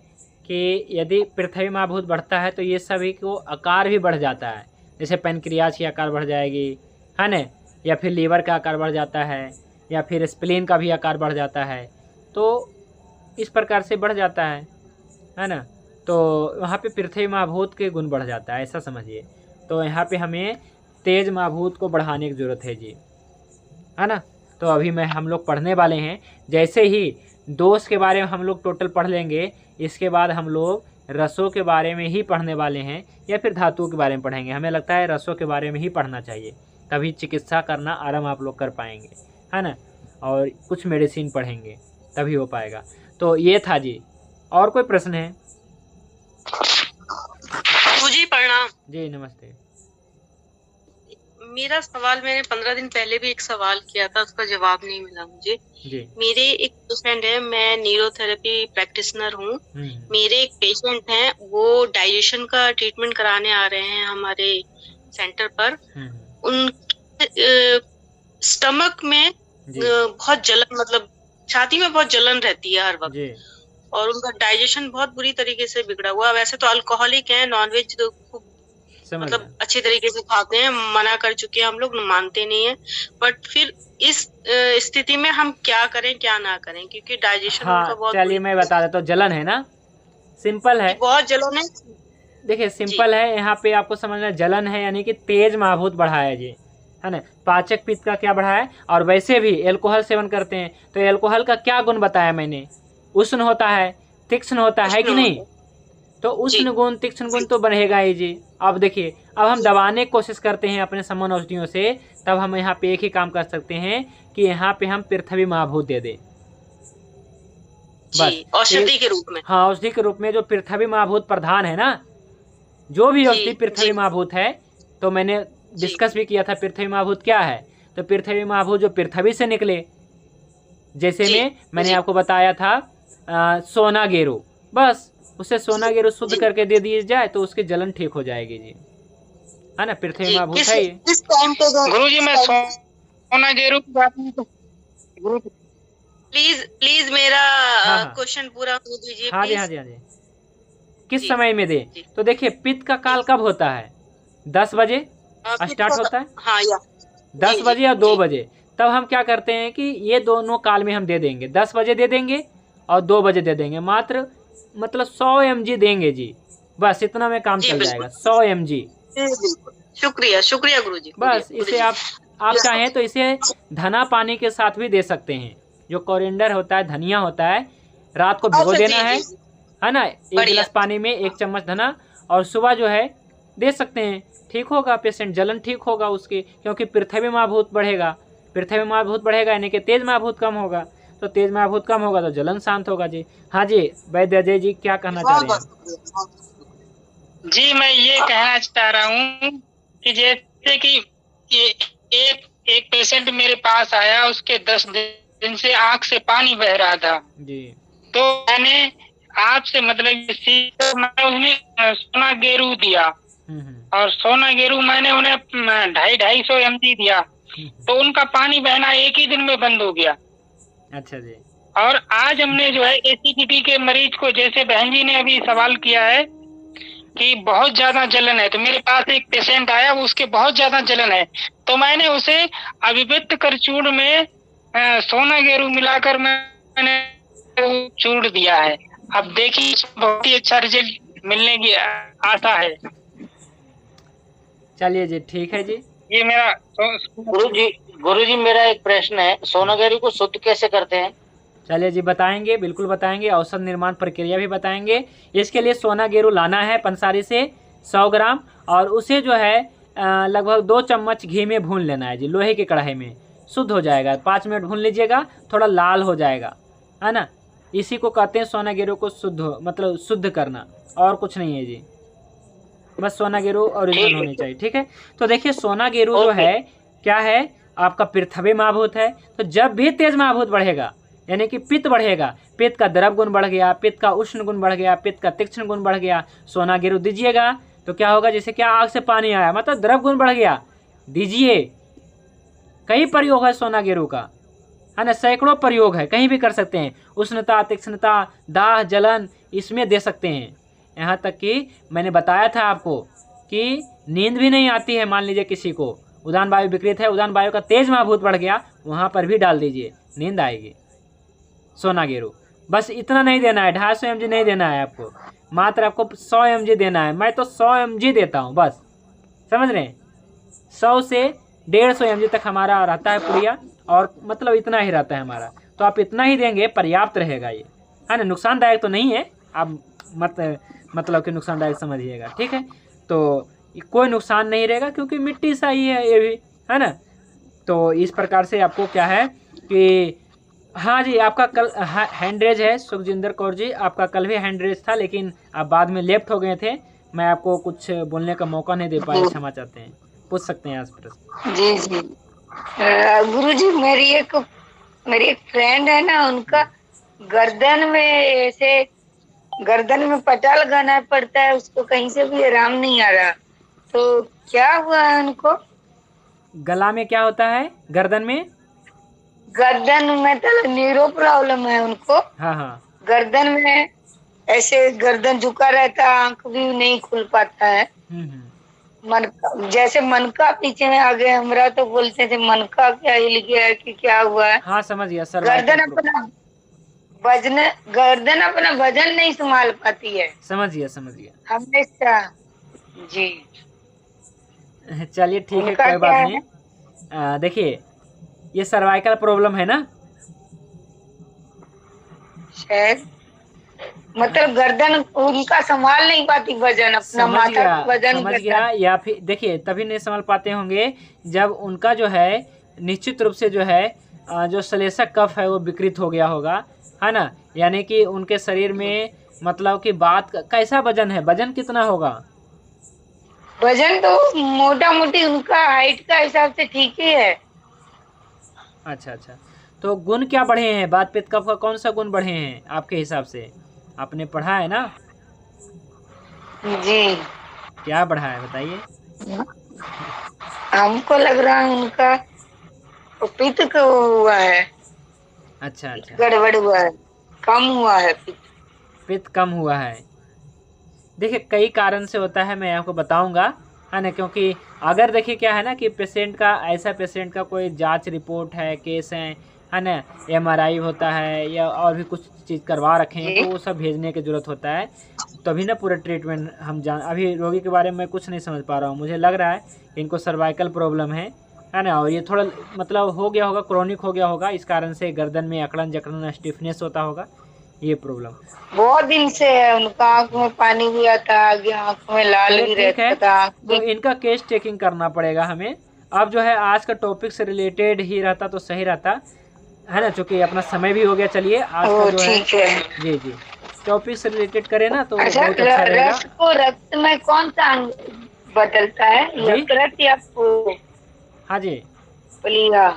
कि यदि पृथ्वी महाभूत बढ़ता है तो ये सभी को आकार भी बढ़ जाता है, जैसे पैनक्रियाज की आकार बढ़ जाएगी, है ना, या फिर लीवर का आकार बढ़ जाता है, या फिर स्प्लीन का भी आकार बढ़ जाता है, तो इस प्रकार से बढ़ जाता है ना। तो वहाँ पे पृथ्वी महाभूत के गुण बढ़ जाता है, ऐसा समझिए। तो यहाँ पे हमें तेज महाभूत को बढ़ाने की ज़रूरत है जी, है ना। तो अभी हम लोग पढ़ने वाले हैं, जैसे ही दोष के बारे में हम लोग टोटल पढ़ लेंगे, इसके बाद हम लोग रसों के बारे में ही पढ़ने वाले हैं, या फिर धातुओं के बारे में पढ़ेंगे। हमें लगता है रसों के बारे में ही पढ़ना चाहिए, तभी चिकित्सा करना आराम आप लोग कर पाएंगे, है ना, और कुछ मेडिसिन पढ़ेंगे तभी हो पाएगा। तो ये था जी। और कोई प्रश्न है? जी प्रणाम जी, नमस्ते। मेरा सवाल, मैंने 15 दिन पहले भी एक सवाल किया था, उसका जवाब नहीं मिला मुझे जी। मेरे एक पेशेंट है, मैं न्यूरोथेरेपी प्रैक्टिशनर हूँ। मेरे एक पेशेंट हैं, वो डाइजेशन का ट्रीटमेंट कराने आ रहे हैं हमारे सेंटर पर। उन स्टमक में बहुत जलन, मतलब छाती में बहुत जलन रहती है हर वक्त, और उनका डाइजेशन बहुत बुरी तरीके से बिगड़ा हुआ। वैसे तो अल्कोहलिक है, नॉनवेज तो खूब समझ मतलब गया। अच्छी तरीके से खाते हैं, मना कर चुके हैं हम लोग, मानते नहीं है। बट फिर इस स्थिति में हम क्या करें क्या ना करें, क्योंकि डाइजेशन उनका हाँ बहुत चलिए बुरी मैं बता देता हूँ, जलन है ना, सिंपल है। बहुत जलन है देखिए जी। सिंपल है, यहाँ पे आपको समझना है, जलन है यानी कि तेज महाभूत बढ़ाया जी, है ना। पाचक पित्त का क्या बढ़ाया है, और वैसे भी एल्कोहल सेवन करते हैं तो एल्कोहल का क्या गुण बताया मैंने, उष्ण होता है, तीक्ष्ण होता है उष्ण कि नहीं, होता तो जी उष्ण गुण तीक्ष्ण गुण तो बढ़ेगा ही जी। अब देखिए, अब हम दबाने की कोशिश करते हैं अपने समन औषधियों से, तब हम यहाँ पे एक ही काम कर सकते हैं कि यहाँ पे हम पृथ्वी महाभूत दे दें जी, बस। औषधि के रूप में। हाँ औषधि के रूप में जो पृथ्वी महाभूत प्रधान है ना, जो भी जी औषधि पृथ्वी जी महाभूत है, तो मैंने जी डिस्कस भी किया था पृथ्वी महाभूत क्या है। तो पृथ्वी महाभूत जो पृथ्वी से निकले, जैसे जी में मैंने जी आपको बताया था सोना गेरू, बस उसे सोना गेरू शुद्ध जी करके दे दिए जाए तो उसकी जलन ठीक हो जाएगी जी, है ना। पृथ्वी जी। महाभूत किस है ये। किस टाइम पे गुरुजी मैं सोना गेरू की बात नहीं तो गुरु प्लीज प्लीज मेरा हाँ हाँ क्वेश्चन पूरा होने दीजिए हाँ जी, हाँ प्लीज। जी, हाँ जी। किस जी समय में दे, जी तो देखिए पित्त का काल कब होता है, 10 बजे स्टार्ट होता है, हाँ या 10 जी जी बजे या 2 जी बजे। तब हम क्या करते हैं कि ये दोनों काल में हम दे देंगे, 10 बजे दे देंगे और 2 बजे दे देंगे, मात्र मतलब 100 mg देंगे जी, बस इतना में काम जी चल बिल्कुल जाएगा, 100 mg। जी बिल्कुल। शुक्रिया शुक्रिया गुरुजी, बस इसे आप चाहें तो इसे धना पानी के साथ भी दे सकते हैं, जो कोरिएंडर होता है, धनिया होता है, रात को भिगो अच्छा देना जी है जी है ना, 1 बढ़िया गिलास पानी में 1 चम्मच धना, और सुबह जो है दे सकते हैं, ठीक होगा पेशेंट, जलन ठीक होगा उसकी, क्योंकि पृथ्वी महाभूत बढ़ेगा, पृथ्वी महाभूत बढ़ेगा यानी कि तेज महाभूत कम होगा, तो तेज महाभूत कम होगा तो जलन शांत होगा जी। हाँ जी वैद्य अजय जी क्या कहना चाह रहे हैं। जी मैं ये कहना चाह रहा हूँ कि जैसे कि एक पेशेंट मेरे पास आया, उसके 10 दिन से आंख से पानी बह रहा था जी, तो मैंने आपसे मतलब तो मैं उन्हें सोना गेरू दिया, और सोना गेरू मैंने उन्हें 250 mg दिया, तो उनका पानी बहना एक ही दिन में बंद हो गया। अच्छा जी। और आज हमने जो है एसिडिटी के मरीज को, जैसे बहन जी ने अभी सवाल किया है कि बहुत ज्यादा जलन है, तो मेरे पास एक पेशेंट आया, वो उसके बहुत ज्यादा जलन है, तो मैंने उसे अभिपित्त कर चूर्ण में सोना गेरू मिलाकर मैंने चूर्ण दिया है। अब देखिए बहुत ही अच्छा रिजल्ट मिलने की आशा है। चलिए जी ठीक है जी। ये मेरा गुरुजी मेरा एक प्रश्न है, सोना गेरू को शुद्ध कैसे करते हैं? चलिए जी बताएंगे, बिल्कुल बताएंगे, औषध निर्माण प्रक्रिया भी बताएंगे। इसके लिए सोना गेरू लाना है पंसारी से 100 ग्राम, और उसे जो है लगभग 2 चम्मच घी में भून लेना है जी, लोहे की कढ़ाई में, शुद्ध हो जाएगा, 5 मिनट भून लीजिएगा, थोड़ा लाल हो जाएगा, है ना। इसी को कहते हैं सोना गेरू को मतलब शुद्ध करना, और कुछ नहीं है जी, बस सोना गेरू ओरिजिनल होनी चाहिए, ठीक है। तो देखिए सोना गेरू जो है क्या है, आपका पृथ्वी महाभूत है, तो जब भी तेज महाभूत बढ़ेगा यानी कि पित्त बढ़ेगा, पित्त का द्रव गुण बढ़ गया, पित्त का उष्ण गुण बढ़ गया, पित्त का तीक्ष्ण गुण बढ़ गया, सोना गेरू दीजिएगा तो क्या होगा, जैसे क्या आग से पानी आया, मतलब द्रव गुण बढ़ गया, दीजिए। कई प्रयोग है सोना गेरू का, है ना, सैकड़ों प्रयोग है, कहीं भी कर सकते हैं, उष्णता, तीक्ष्णता, दाह, जलन, इसमें दे सकते हैं। यहाँ तक कि मैंने बताया था आपको कि नींद भी नहीं आती है, मान लीजिए किसी को उदान वायु विकृत है, उदान वायु का तेज महाभूत बढ़ गया, वहाँ पर भी डाल दीजिए, नींद आएगी। सोना गेरू बस इतना नहीं देना है, 250 mg नहीं देना है आपको, मात्र आपको 100 mg देना है। मैं तो 100 mg देता हूँ बस, समझ रहे हैं, 100 से 150 mg तक हमारा रहता है पुड़िया, और मतलब इतना ही रहता है हमारा, तो आप इतना ही देंगे पर्याप्त रहेगा ये, है ना। नुकसानदायक तो नहीं है, आप मतलब कि नुकसानदायक समझिएगा, ठीक है। तो कोई नुकसान नहीं रहेगा क्योंकि मिट्टी सा ही है ये भी, है ना। तो इस प्रकार से आपको क्या है कि हाँ जी, आपका कल हैंड रेज है सुखजिंदर कौर जी, आपका कल भी हैंड रेज था, लेकिन आप बाद में लेफ्ट हो गए थे, मैं आपको कुछ बोलने का मौका नहीं दे पाया, क्षमा चाहते हैं, पूछ सकते हैं आज प्रश्न। जी जी गुरुजी, मेरी एक फ्रेंड है ना, उनका गर्दन में ऐसे गर्दन में पट्टा लगाना पड़ता है, उसको कहीं से भी आराम नहीं आ रहा, तो क्या हुआ है उनको? गला में क्या होता है, गर्दन में तो न्यूरो प्रॉब्लम है उनको। हाँ हाँ, गर्दन में ऐसे गर्दन झुका रहता है, आंख भी नहीं खुल पाता है। मन जैसे मन का पीछे में आ गया, हमरा तो बोलते थे मन का क्या हिल गया है कि क्या हुआ है। हाँ समझ गया सर। गर्दन अपना वजन नहीं संभाल पाती है। समझ गया हमेशा जी। चलिए ठीक है, उनका कोई बात क्या नहीं। देखिए ये सर्वाइकल प्रॉब्लम है ना शायद, मतलब गर्दन उनका संभाल नहीं पाती वजन, अपना माथा का वजन। समझ गया। या फिर देखिए तभी नहीं संभाल पाते होंगे जब उनका जो है निश्चित रूप से जो है जो श्लेष्मक कफ है वो विकृत हो गया होगा, है ना। यानी कि उनके शरीर में मतलब कि बात कैसा वजन है, वजन कितना होगा? वजन तो मोटा मोटी उनका हाइट का हिसाब से ठीक ही है। अच्छा, तो गुण क्या बढ़े हैं? वात पित्त कफ का कौन सा गुण बढ़े हैं आपके हिसाब से? आपने पढ़ा है ना जी। क्या बढ़ा है बताइए। हमको लग रहा है उनका पित्त का हुआ है। अच्छा, गड़बड़ हुआ है, कम हुआ है पित्त कम हुआ है। देखिए कई कारण से होता है, मैं आपको बताऊंगा, है ना। क्योंकि अगर देखिए क्या है ना कि पेशेंट का कोई जांच रिपोर्ट है, केस है ना, MRI होता है या और भी कुछ चीज़ करवा रखे हैं तो वो सब भेजने की ज़रूरत होता है, तभी ना पूरा ट्रीटमेंट हम अभी रोगी के बारे में कुछ नहीं समझ पा रहा हूँ। मुझे लग रहा है इनको सर्वाइकल प्रॉब्लम है ना, और ये थोड़ा मतलब हो गया होगा, क्रोनिक हो गया होगा, इस कारण से गर्दन में अकड़न जकड़न स्टिफनेस होता होगा, ये प्रॉब्लम बहुत दिन से है। उनका आँख में पानी भी आता है, आगे आँख में लाल भी रहता था। तो इनका केस टेकिंग करना पड़ेगा हमें। अब जो है आज का टॉपिक से रिलेटेड ही रहता तो सही रहता, है ना, चूँकि अपना समय भी हो गया। चलिए आज का जो है जी टॉपिक से रिलेटेड करें ना तो अच्छा, बहुत अच्छा रहेगा। रक्त को रक्त में कौन सा अंग बदलता है, यकृत या हाँ जी प्लीहा?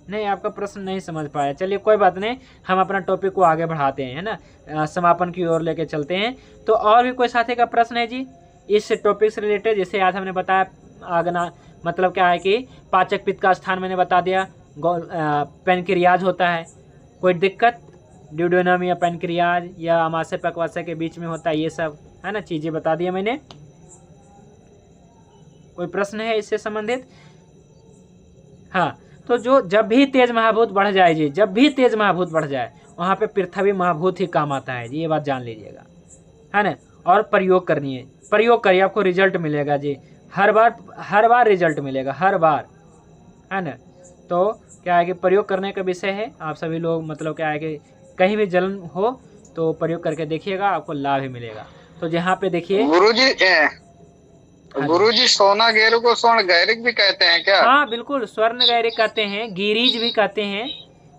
नहीं, आपका प्रश्न नहीं समझ पाया। चलिए कोई बात नहीं, हम अपना टॉपिक को आगे बढ़ाते हैं, है ना, समापन की ओर लेके चलते हैं। तो और भी कोई साथी का प्रश्न है जी इस टॉपिक से रिलेटेड? जैसे आज हमने बताया आगना मतलब क्या है कि पाचक पित्त का स्थान मैंने बता दिया, पैनक्रियाज होता है, कोई दिक्कत? ड्यूडेनम या पैनक्रियाज या आमाशय पक्वाशय के बीच में होता है, ये सब है ना चीज़ें बता दिया मैंने। कोई प्रश्न है इससे संबंधित? हाँ, तो जब भी तेज महाभूत बढ़ जाए जी, जब भी तेज महाभूत बढ़ जाए वहाँ पे पृथ्वी महाभूत ही काम आता है जी, ये बात जान लीजिएगा, है ना। और प्रयोग करनी है, प्रयोग करिए, आपको रिजल्ट मिलेगा जी, हर बार रिजल्ट मिलेगा, हर बार, है ना। तो क्या है कि प्रयोग करने का विषय है, आप सभी लोग मतलब क्या है कि कहीं भी जलन हो तो प्रयोग करके देखिएगा, आपको लाभ ही मिलेगा। तो जहाँ पे देखिए गुरुजी सोना गेरू को स्वर्ण गैरिक भी कहते हैं क्या? हाँ बिल्कुल, स्वर्ण गैरिक कहते हैं, गिरीज भी कहते हैं,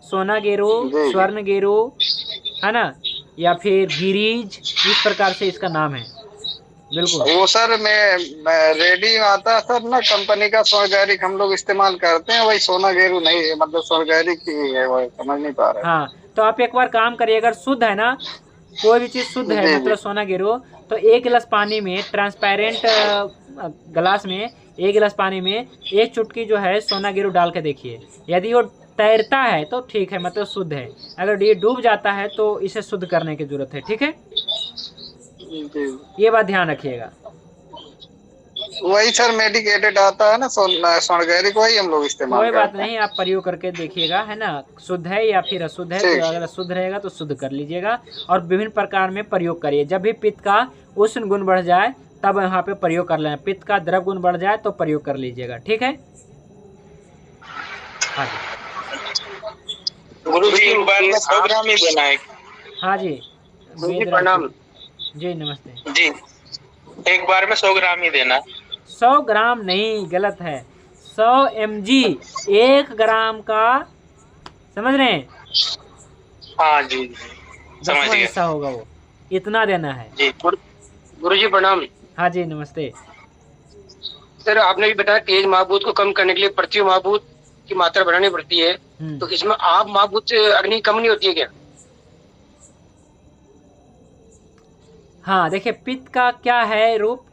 सोना गेरू, स्वर्ण गेरू, है ना, या फिर गिरीज, इस प्रकार से इसका नाम है। बिल्कुल वो सर मैं रेडी आता सर ना कंपनी का स्वर्ण गैरिक हम लोग इस्तेमाल करते हैं, वही सोना गेरू नहीं है, मतलब स्वर्ण गैरिक ही है, वो समझ नहीं पा रहे। हाँ, तो आप एक बार काम करिए, अगर शुद्ध है ना, कोई भी चीज़ शुद्ध है मतलब सोना गेरू, तो 1 गिलास पानी में, ट्रांसपेरेंट गिलास में 1 गिलास पानी में 1 चुटकी जो है सोना गेरू डाल के देखिए, यदि वो तैरता है तो ठीक है, मतलब शुद्ध है। अगर ये डूब जाता है तो इसे शुद्ध करने की जरूरत है, ठीक है, ये बात ध्यान रखिएगा। वही सर मेडिकेटेड आता है ना स्वर्ण गैरिक, वही हम लोग इस्तेमाल कोई बात नहीं, आप प्रयोग करके देखिएगा, है ना, शुद्ध है या फिर अशुद्ध है, तो अगर शुद्ध रहेगा तो शुद्ध कर लीजिएगा और विभिन्न प्रकार में प्रयोग करिए। जब भी पित्त का उष्ण गुण बढ़ जाए तब यहाँ पे प्रयोग कर लेना, पित्त का द्रव गुण बढ़ जाए तो प्रयोग कर लीजिएगा, ठीक है। हाँ जी गुरुजी, एक बार में 100 ग्राम ही देना है? हाँ जी प्रणाम जी, नमस्ते जी। एक बार में 100 ग्राम ही देना? 100 ग्राम नहीं, गलत है, 100 mg, 1 ग्राम का, समझ रहे हैं? हाँ जी, समझ गया। ऐसा होगा, वो इतना देना है जी। गुरुजी प्रणाम। हाँ जी नमस्ते सर, आपने भी बताया तेज महाभूत को कम करने के लिए पृथ्वी महाभूत की मात्रा बढ़ानी पड़ती है, तो इसमें आप महाभूत से अग्नि कम नहीं होती है क्या? हाँ देखिए, पित्त का क्या है रूप,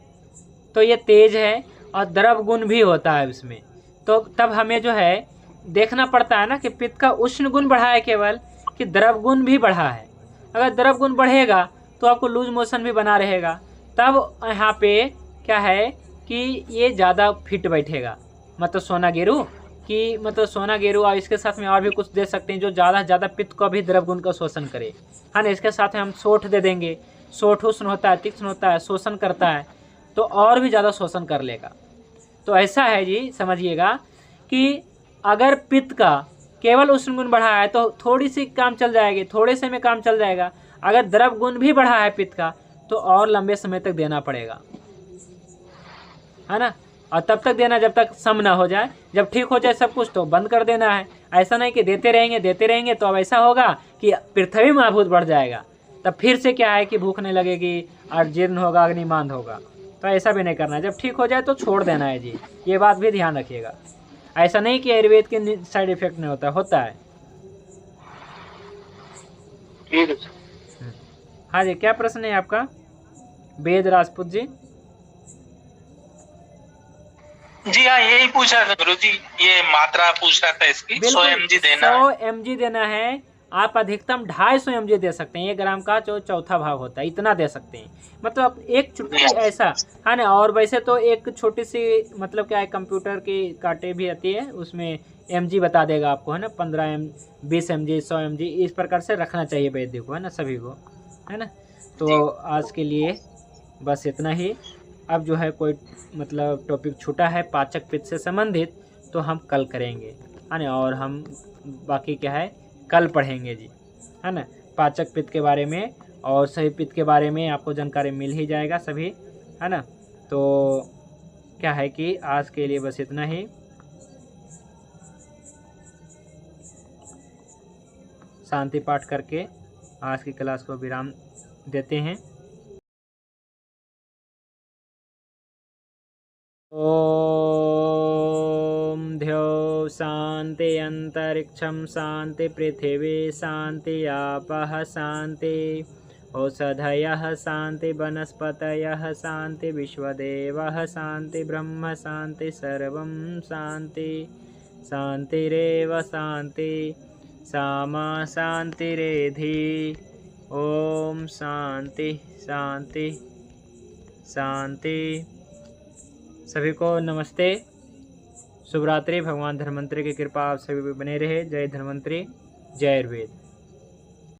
तो ये तेज है और द्रव गुण भी होता है इसमें, तो तब हमें जो है देखना पड़ता है ना कि पित्त का उष्ण गुण बढ़ा है केवल कि द्रव गुण भी बढ़ा है। अगर द्रव गुण बढ़ेगा तो आपको लूज मोशन भी बना रहेगा, तब यहाँ पे क्या है कि ये ज़्यादा फिट बैठेगा। मतलब सोना गेरू कि मतलब सोना गेरू, और इसके साथ में और भी कुछ दे सकते हैं जो ज़्यादा से ज़्यादा पित्त को भी द्रव गुण का शोषण करे, है ना। इसके साथ में हम सोठ दे देंगे। सोठ उष्ण होता है, तीक्ष्ण होता है, शोषण करता है, तो और भी ज़्यादा शोषण कर लेगा। तो ऐसा है जी, समझिएगा कि अगर पित्त का केवल उष्ण गुण बढ़ा है तो थोड़ी सी काम चल जाएगी, थोड़े से में काम चल जाएगा। अगर द्रव गुण भी बढ़ा है पित्त का तो और लंबे समय तक देना पड़ेगा, है ना। और तब तक देना जब तक सम ना हो जाए। जब ठीक हो जाए सब कुछ तो बंद कर देना है। ऐसा नहीं कि देते रहेंगे तो अब ऐसा होगा कि पृथ्वी महाभूत बढ़ जाएगा, तब फिर से क्या है कि भूख नहीं लगेगी और जीर्ण होगा, अग्निमांद होगा। तो ऐसा भी नहीं करना है। जब ठीक हो जाए तो छोड़ देना है जी, ये बात भी ध्यान रखिएगा। ऐसा नहीं कि आयुर्वेद के साइड इफेक्ट नहीं होता है। ठीक है। हाँ जी, क्या प्रश्न है आपका वेद राजपूत जी? जी हाँ, यही पूछा था गुरु जी, ये मात्रा पूछ रहा था इसकी। 100 mg देना है। 100 mg देना है। आप अधिकतम 250 mg दे सकते हैं। 1 ग्राम का जो चौथा भाग होता है, इतना दे सकते हैं। मतलब एक चुटकी ऐसा, है ना। और वैसे तो एक छोटी सी मतलब क्या है, कंप्यूटर की कांटे भी आती है, उसमें mg बता देगा आपको, है ना। 15 mg, 20 mg, 100 mg, इस प्रकार से रखना चाहिए वैद्य को, है ना, सभी को, है ना। तो आज के लिए बस इतना ही। अब जो है कोई मतलब टॉपिक छूटा है पाचक पित्त से संबंधित तो हम कल करेंगे, है ना। और हम बाकी क्या है कल पढ़ेंगे जी, है ना। पाचक पित्त के बारे में और सही पित्त के बारे में आपको जानकारी मिल ही जाएगा सभी, है ना। तो क्या है कि आज के लिए बस इतना ही। शांति पाठ करके आज की क्लास को विराम देते हैं। ओम ध्यो शांति अंतरिक्षं शांति पृथिवी शांति आपः शांति औषधयः शांति वनस्पतयः शांति विश्वदेवः शांति ब्रह्म शांति सर्वं शांति शांतिरेव शांति सामा शांतिरेधि। ओम शांति शांति शांति। सभी को नमस्ते, शुभ रात्रि। भगवान धन्वंतरि की कृपा आप सभी पे बने रहे। जय धन्वंतरि, जय आयुर्वेद।